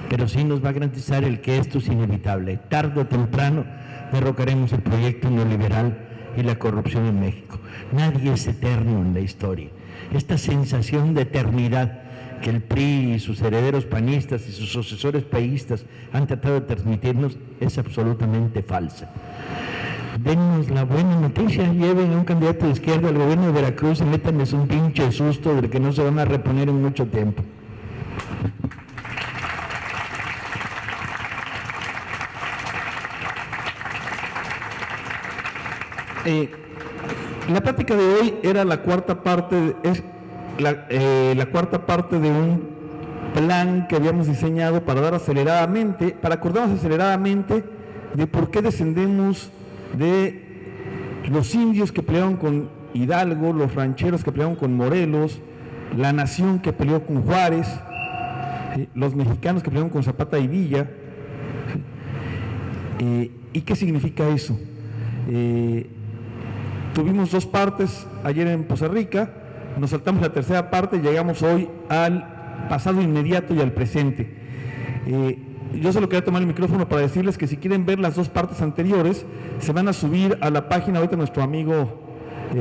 pero sí nos va a garantizar el que esto es inevitable. Tarde o temprano derrocaremos el proyecto neoliberal y la corrupción en México. Nadie es eterno en la historia. Esta sensación de eternidad que el PRI y sus herederos panistas y sus sucesores paístas han tratado de transmitirnos es absolutamente falsa. Denos la buena noticia, lleven a un candidato de izquierda al gobierno de Veracruz y métanles un pinche susto del que no se van a reponer en mucho tiempo. La plática de hoy era la cuarta parte de un plan que habíamos diseñado para acordarnos aceleradamente de por qué descendemos de los indios que pelearon con Hidalgo, los rancheros que pelearon con Morelos, la nación que peleó con Juárez, los mexicanos que pelearon con Zapata y Villa. ¿Y qué significa eso? Tuvimos dos partes ayer en Poza Rica, nos saltamos la tercera parte y llegamos hoy al pasado inmediato y al presente. Yo solo quería tomar el micrófono para decirles que si quieren ver las dos partes anteriores, se van a subir a la página. Ahorita nuestro amigo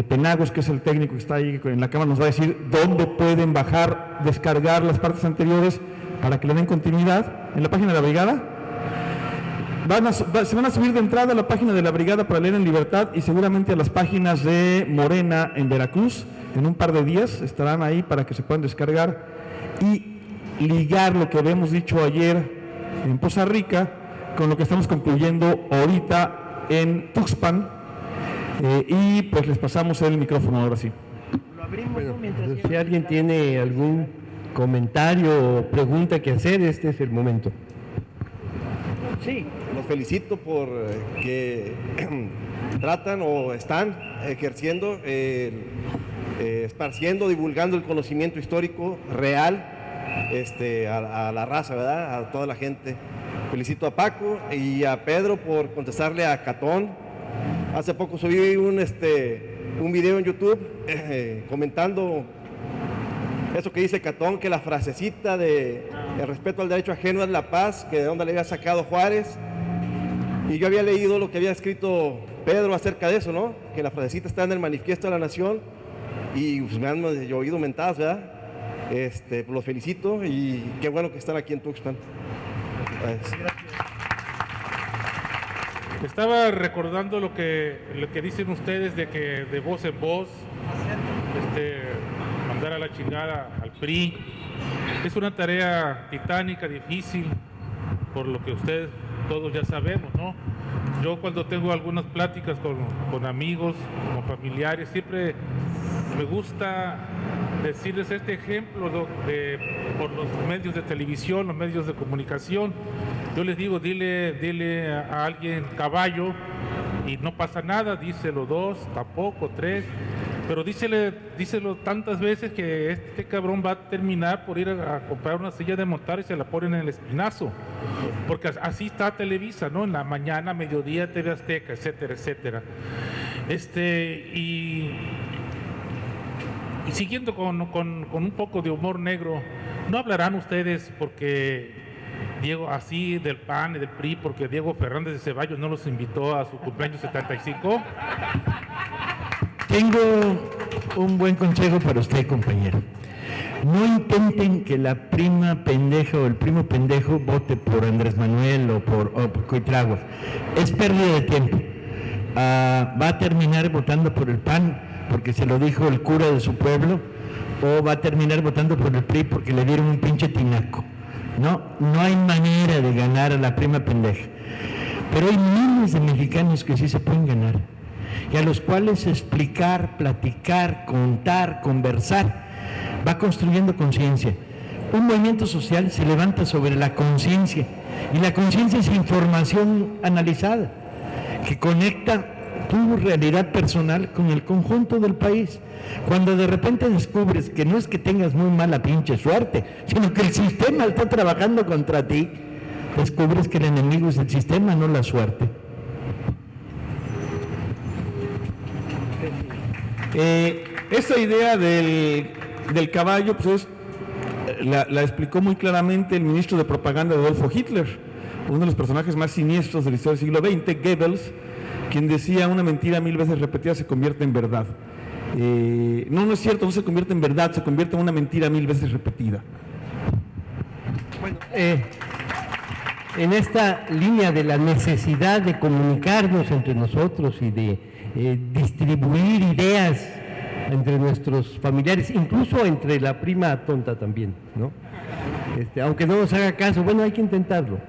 Penagos, que es el técnico que está ahí en la cámara, nos va a decir dónde pueden bajar, descargar las partes anteriores para que le den continuidad. En la página de la Brigada se van a subir de entrada a la página de la Brigada para leer en libertad, y seguramente a las páginas de Morena en Veracruz. En un par de días estarán ahí para que se puedan descargar y ligar lo que habíamos dicho ayer en Poza Rica con lo que estamos concluyendo ahorita en Tuxpan, y pues les pasamos el micrófono ahora sí. Bueno, si alguien tiene algún comentario o pregunta que hacer, este es el momento. Sí, los felicito por que tratan o están ejerciendo, esparciendo, divulgando el conocimiento histórico real a la raza, ¿verdad? A toda la gente. Felicito a Paco y a Pedro por contestarle a Catón. Hace poco subí un video en YouTube comentando eso que dice Catón, que la frasecita de el respeto al derecho ajeno es la paz, que de dónde le había sacado Juárez. Y yo había leído lo que había escrito Pedro acerca de eso, ¿no? Que la frasecita está en el Manifiesto de la Nación. y pues, me han oído mentadas, ¿verdad? Los felicito y qué bueno que están aquí en Tuxpan. Gracias. Estaba recordando lo que dicen ustedes de que de voz en voz mandar a la chingada al PRI. Es una tarea titánica, difícil, por lo que ustedes todos ya sabemos, ¿no? Yo cuando tengo algunas pláticas con amigos, con familiares, siempre me gusta decirles este ejemplo por los medios de televisión, los medios de comunicación. Yo les digo, dile a alguien caballo y no pasa nada, díselo 2, tampoco 3, pero díselo tantas veces que este cabrón va a terminar por ir a comprar una silla de montar y se la ponen en el espinazo, porque así está Televisa, ¿no? En la mañana, mediodía, TV Azteca, etcétera, etcétera. Y siguiendo con un poco de humor negro, ¿no hablarán ustedes porque Diego, así del PAN y del PRI, porque Diego Fernández de Ceballos no los invitó a su cumpleaños 75? Tengo un buen consejo para usted, compañero. No intenten que la prima pendeja o el primo pendejo vote por Andrés Manuel o por Cuitláhuac. Es pérdida de tiempo. Va a terminar votando por el PAN porque se lo dijo el cura de su pueblo, o va a terminar votando por el PRI porque le dieron un pinche tinaco. No hay manera de ganar a la prima pendeja. Pero hay miles de mexicanos que sí se pueden ganar, y a los cuales explicar, platicar, contar, conversar, va construyendo conciencia. Un movimiento social se levanta sobre la conciencia, y la conciencia es información analizada, que conecta tu realidad personal con el conjunto del país. Cuando de repente descubres que no es que tengas muy mala pinche suerte, sino que el sistema está trabajando contra ti, descubres que el enemigo es el sistema, no la suerte. Esa idea del caballo, pues la explicó muy claramente el ministro de propaganda de Adolfo Hitler, uno de los personajes más siniestros de la historia del siglo XX, Goebbels, quien decía: una mentira 1000 veces repetida se convierte en verdad. No es cierto, no se convierte en verdad, se convierte en una mentira 1000 veces repetida. Bueno, en esta línea de la necesidad de comunicarnos entre nosotros y de distribuir ideas entre nuestros familiares, incluso entre la prima tonta también, ¿no? Aunque no nos haga caso, bueno, hay que intentarlo.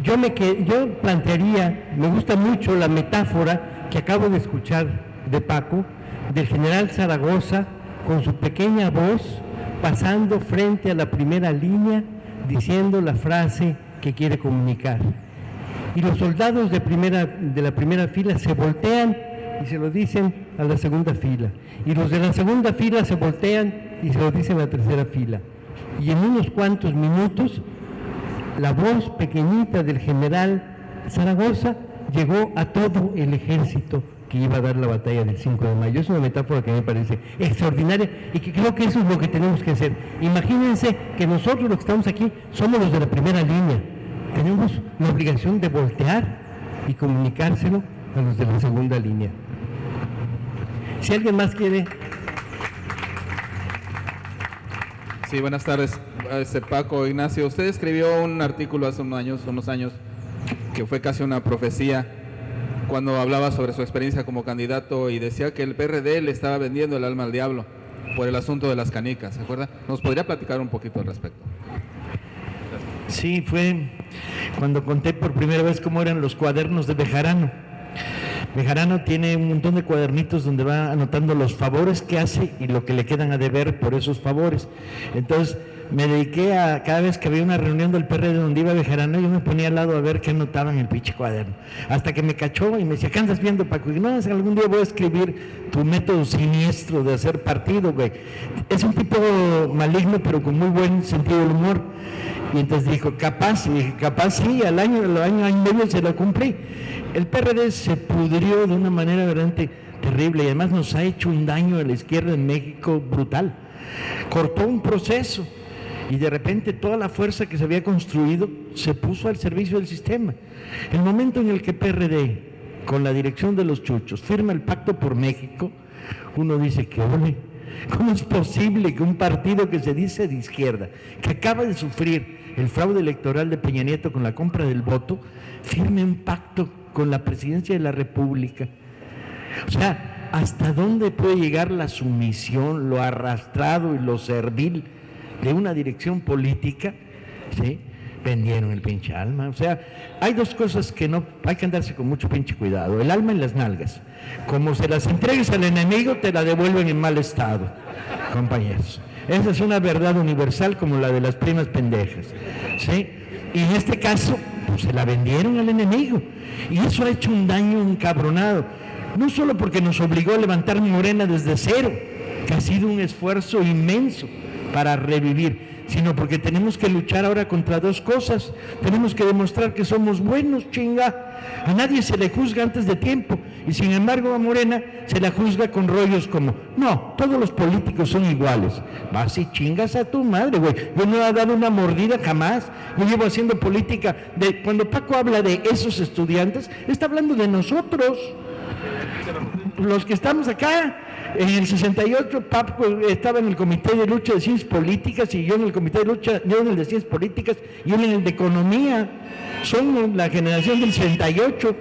Yo plantearía, me gusta mucho la metáfora que acabo de escuchar de Paco, del general Zaragoza con su pequeña voz pasando frente a la primera línea diciendo la frase que quiere comunicar. Y los soldados de la primera fila se voltean y se lo dicen a la segunda fila. Y los de la segunda fila se voltean y se lo dicen a la tercera fila. Y en unos cuantos minutos, la voz pequeñita del general Zaragoza llegó a todo el ejército que iba a dar la batalla del 5 de mayo. Es una metáfora que me parece extraordinaria y que creo que eso es lo que tenemos que hacer. Imagínense que nosotros los que estamos aquí somos los de la primera línea. Tenemos la obligación de voltear y comunicárselo a los de la segunda línea. Si alguien más quiere... Sí, buenas tardes. Paco, Ignacio, usted escribió un artículo hace unos años, que fue casi una profecía, cuando hablaba sobre su experiencia como candidato y decía que el PRD le estaba vendiendo el alma al diablo por el asunto de las canicas, ¿se acuerda? ¿Nos podría platicar un poquito al respecto? Sí, fue cuando conté por primera vez cómo eran los cuadernos de Bejarano. Bejarano tiene un montón de cuadernitos donde va anotando los favores que hace y lo que le quedan a deber por esos favores. Entonces me dediqué a, cada vez que había una reunión del PRD donde iba Bejarano, yo me ponía al lado a ver qué anotaba en el pinche cuaderno. Hasta que me cachó y me decía: ¿qué andas viendo, Paco? Y no, algún día voy a escribir tu método siniestro de hacer partido, güey. Es un tipo maligno, pero con muy buen sentido del humor. Y entonces dijo: capaz, y dije: capaz sí, al año y medio se lo cumplí. El PRD se pudrió de una manera verdaderamente terrible y además nos ha hecho un daño a la izquierda en México brutal. Cortó un proceso y de repente toda la fuerza que se había construido se puso al servicio del sistema. El momento en el que PRD, con la dirección de los chuchos, firma el Pacto por México, uno dice que ole, ¿cómo es posible que un partido que se dice de izquierda, que acaba de sufrir el fraude electoral de Peña Nieto con la compra del voto, firme un pacto con la presidencia de la República? O sea, ¿hasta dónde puede llegar la sumisión, lo arrastrado y lo servil de una dirección política? ¿Sí? Vendieron el pinche alma. O sea, hay dos cosas que no hay que andarse con mucho pinche cuidado: el alma y las nalgas. Como se las entregues al enemigo, te la devuelven en mal estado, compañeros. Esa es una verdad universal como la de las primas pendejas, ¿sí? Y en este caso, pues se la vendieron al enemigo. Y eso ha hecho un daño encabronado. No solo porque nos obligó a levantar Morena desde cero, que ha sido un esfuerzo inmenso para revivir, sino porque tenemos que luchar ahora contra dos cosas. Tenemos que demostrar que somos buenos, chinga. A nadie se le juzga antes de tiempo, y sin embargo a Morena se la juzga con rollos como, no, todos los políticos son iguales. Vas y chingas a tu madre, güey. Yo no he dado una mordida jamás. Yo llevo haciendo política de... Cuando Paco habla de esos estudiantes, está hablando de nosotros, los que estamos acá. En el 68 Paco estaba en el Comité de Lucha de Ciencias Políticas, y yo en el Comité de Lucha, yo en el de Ciencias Políticas y él en el de Economía. Somos la generación del 68.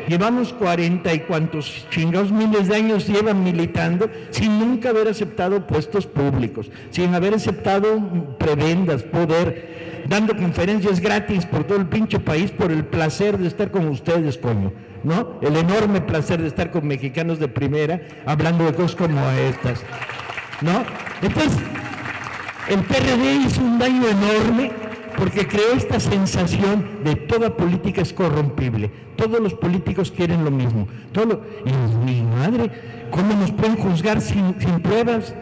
Llevamos 40 y cuantos chingados miles de años llevan militando sin nunca haber aceptado puestos públicos, sin haber aceptado prebendas, poder, dando conferencias gratis por todo el pinche país por el placer de estar con ustedes, coño, ¿no? El enorme placer de estar con mexicanos de primera, hablando de cosas como estas, ¿no? Entonces, el PRD hizo un daño enorme porque creó esta sensación de toda política es corrompible, todos los políticos quieren lo mismo, y mi madre, ¿cómo nos pueden juzgar sin pruebas?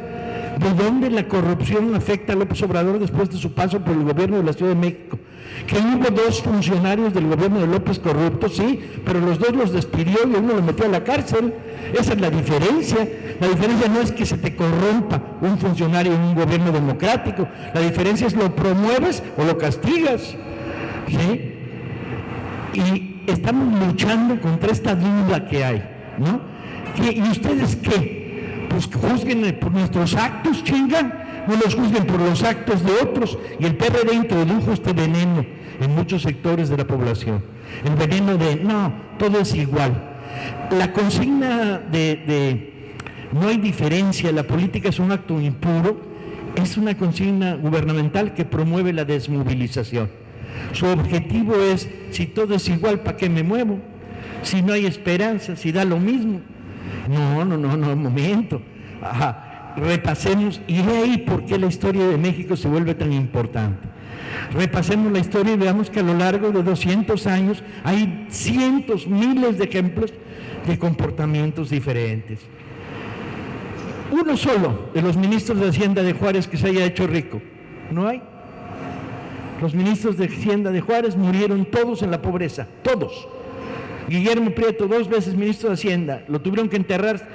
¿De dónde la corrupción afecta a López Obrador después de su paso por el gobierno de la Ciudad de México? Que hubo dos funcionarios del gobierno de López corruptos, sí, pero los dos los despidió y uno lo metió a la cárcel. Esa es la diferencia. La diferencia no es que se te corrompa un funcionario en un gobierno democrático. La diferencia es lo promueves o lo castigas, ¿sí? Y estamos luchando contra esta duda que hay, ¿no? ¿Y ustedes qué? Pues juzguen por nuestros actos, chingan. No los juzguen por los actos de otros. Y el PRD introdujo este veneno en muchos sectores de la población. El veneno de, no, todo es igual. La consigna de no hay diferencia, la política es un acto impuro, es una consigna gubernamental que promueve la desmovilización. Su objetivo es, si todo es igual, ¿para qué me muevo? Si no hay esperanza, si da lo mismo. No, momento. Ajá. Repasemos, y de ahí por qué la historia de México se vuelve tan importante. Repasemos la historia y veamos que a lo largo de 200 años hay cientos, miles de ejemplos de comportamientos diferentes. Uno solo de los ministros de Hacienda de Juárez que se haya hecho rico, no hay. Los ministros de Hacienda de Juárez murieron todos en la pobreza, todos. Guillermo Prieto, 2 veces ministro de Hacienda, lo tuvieron que enterrar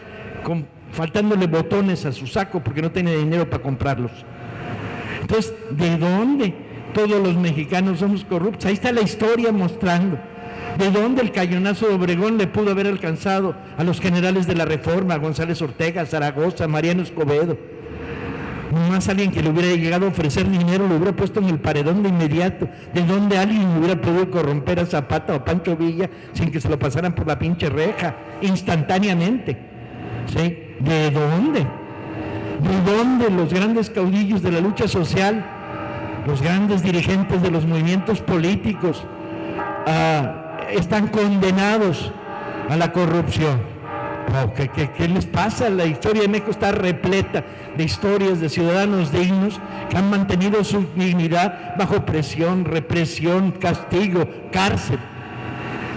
faltándole botones a su saco porque no tenía dinero para comprarlos. Entonces, ¿de dónde todos los mexicanos somos corruptos? Ahí está la historia mostrando. ¿De dónde el cañonazo de Obregón le pudo haber alcanzado a los generales de la Reforma, a González Ortega, a Zaragoza, a Mariano Escobedo? Nomás alguien que le hubiera llegado a ofrecer dinero lo hubiera puesto en el paredón de inmediato. ¿De dónde alguien hubiera podido corromper a Zapata o a Pancho Villa sin que se lo pasaran por la pinche reja instantáneamente? ¿Sí? ¿De dónde? ¿De dónde los grandes caudillos de la lucha social, los grandes dirigentes de los movimientos políticos están condenados a la corrupción? ¿Qué les pasa? La historia de México está repleta de historias de ciudadanos dignos que han mantenido su dignidad bajo presión, represión, castigo, cárcel.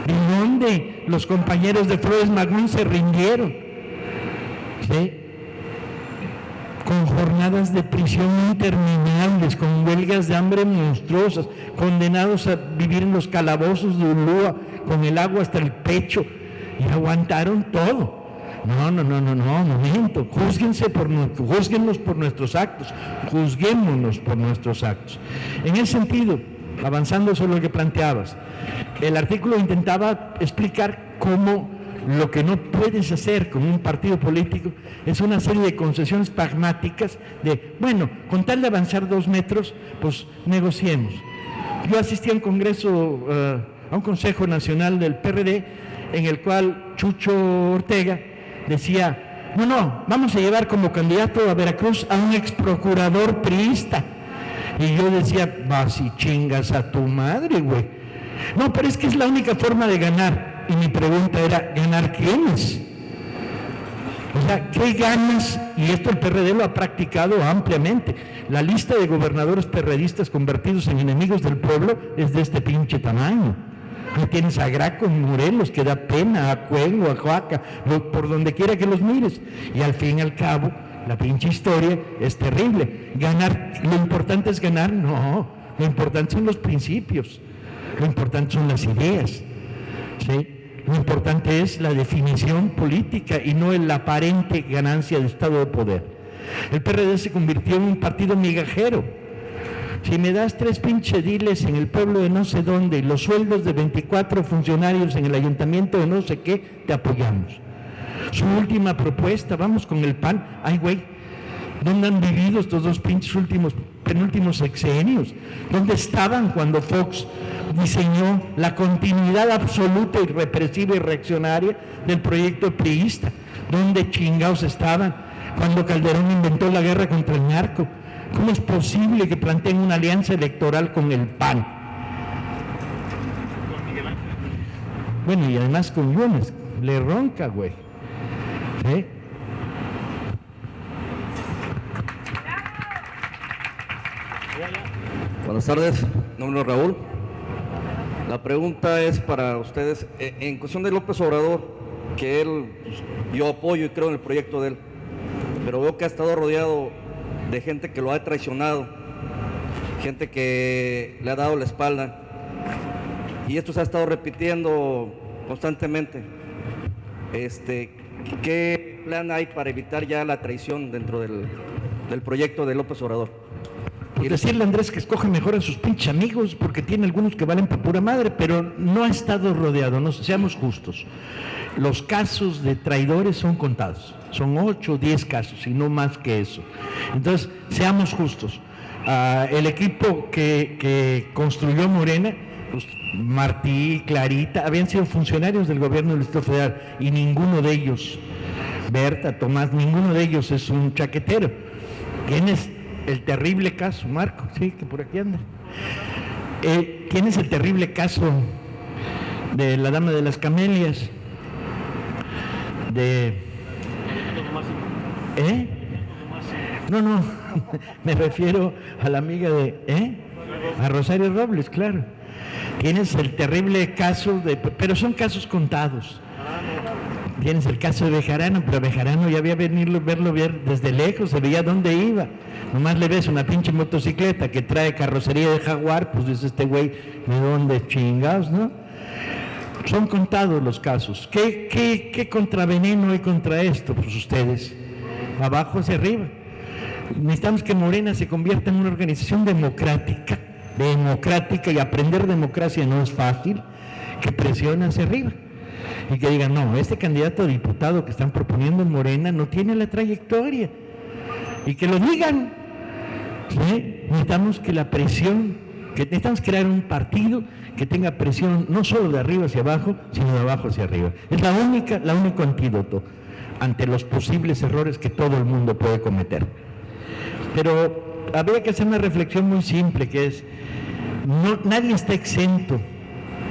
¿De dónde los compañeros de Flores Magón se rindieron? ¿Sí? Con jornadas de prisión interminables, con huelgas de hambre monstruosas, condenados a vivir en los calabozos de Ulúa con el agua hasta el pecho, y aguantaron todo. No, momento, júzguennos por nuestros actos, juzguémonos por nuestros actos. En ese sentido, avanzando sobre lo que planteabas, el artículo intentaba explicar cómo lo que no puedes hacer con un partido político es una serie de concesiones pragmáticas de, bueno, con tal de avanzar 2 metros, pues negociemos. Yo asistí a un congreso, a un consejo nacional del PRD, en el cual Chucho Ortega decía, no, vamos a llevar como candidato a Veracruz a un exprocurador priista. Y yo decía, vas y chingas a tu madre, güey. No, pero es que es la única forma de ganar. Y mi pregunta era, ¿ganar quiénes? O sea, ¿qué ganas? Y esto el PRD lo ha practicado ampliamente. La lista de gobernadores perredistas convertidos en enemigos del pueblo es de este pinche tamaño. Ahí tienes a Graco en Morelos, que da pena, a Cuengo, a Joaca, por donde quiera que los mires. Y al fin y al cabo, la pinche historia es terrible. Ganar, ¿lo importante es ganar? No, lo importante son los principios, lo importante son las ideas, ¿sí? Lo importante es la definición política y no la aparente ganancia de estado de poder. El PRD se convirtió en un partido migajero. Si me das 3 pinche diles en el pueblo de no sé dónde y los sueldos de 24 funcionarios en el ayuntamiento de no sé qué, te apoyamos. Su última propuesta, vamos con el PAN. Ay, güey, ¿dónde han vivido estos 2 pinches penúltimos sexenios? ¿Dónde estaban cuando Fox diseñó la continuidad absoluta y represiva y reaccionaria del proyecto priista? ¿Dónde chingados estaban cuando Calderón inventó la guerra contra el narco? ¿Cómo es posible que planteen una alianza electoral con el PAN? Bueno, y además con Yunes, le ronca, güey. ¿Sí? Buenas tardes, mi nombre es Raúl. La pregunta es para ustedes, en cuestión de López Obrador, que él, yo apoyo y creo en el proyecto de él, pero veo que ha estado rodeado de gente que lo ha traicionado, gente que le ha dado la espalda, y esto se ha estado repitiendo constantemente. ¿Qué plan hay para evitar ya la traición dentro del proyecto de López Obrador? Pues decirle a Andrés que escoge mejor a sus pinches amigos, porque tiene algunos que valen para pura madre, pero no ha estado rodeado, no, seamos justos. Los casos de traidores son contados, son 8 o 10 casos y no más que eso. Entonces, seamos justos. El equipo que construyó Morena, pues, Martí, Clarita, habían sido funcionarios del gobierno del Distrito Federal y ninguno de ellos, Berta, Tomás, ninguno de ellos es un chaquetero. ¿Tienes el terrible caso, Marco? Sí, que por aquí anda. ¿Tienes el terrible caso de la Dama de las Camelias? No, me refiero a la amiga de, a Rosario Robles, claro. Tienes el terrible caso pero son casos contados. Tienes el caso de Bejarano, pero Bejarano ya había verlo ver desde lejos, se veía dónde iba. Nomás le ves una pinche motocicleta que trae carrocería de Jaguar, pues dice este güey, ¿de dónde chingados, no? Son contados los casos. ¿Qué contraveneno hay contra esto? Pues ustedes, abajo hacia arriba. Necesitamos que Morena se convierta en una organización democrática, y aprender democracia no es fácil, que presione hacia arriba. Y que digan, no, este candidato a diputado que están proponiendo en Morena no tiene la trayectoria. Y que lo digan. ¿Sí? Necesitamos que la presión, que necesitamos crear un partido que tenga presión no solo de arriba hacia abajo, sino de abajo hacia arriba. Es la único antídoto ante los posibles errores que todo el mundo puede cometer. Pero habría que hacer una reflexión muy simple, que es, nadie está exento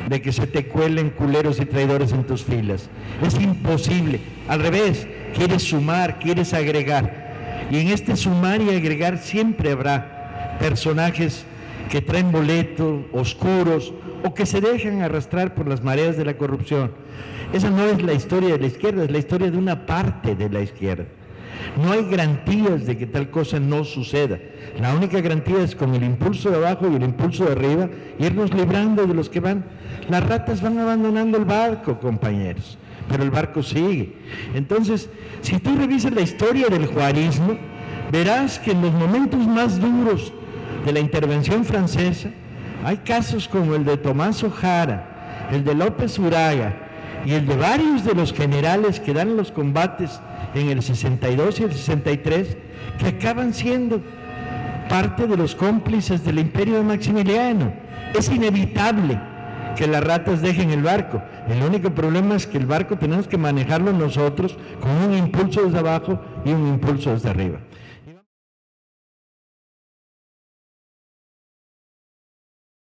de que se te cuelen culeros y traidores en tus filas. Es imposible. Al revés, quieres sumar, quieres agregar. Y en este sumar y agregar siempre habrá personajes que traen boleto, oscuros, o que se dejan arrastrar por las mareas de la corrupción. Esa no es la historia de la izquierda, es la historia de una parte de la izquierda. No hay garantías de que tal cosa no suceda. La única garantía es con el impulso de abajo y el impulso de arriba, irnos librando de los que van. Las ratas van abandonando el barco, compañeros, pero el barco sigue. Entonces, si tú revisas la historia del juarismo, verás que en los momentos más duros de la intervención francesa, hay casos como el de Tomás Ojara, el de López Uraga, y el de varios de los generales que dan los combates en el 62 y el 63, que acaban siendo parte de los cómplices del imperio de Maximiliano. Es inevitable que las ratas dejen el barco. El único problema es que el barco tenemos que manejarlo nosotros con un impulso desde abajo y un impulso desde arriba.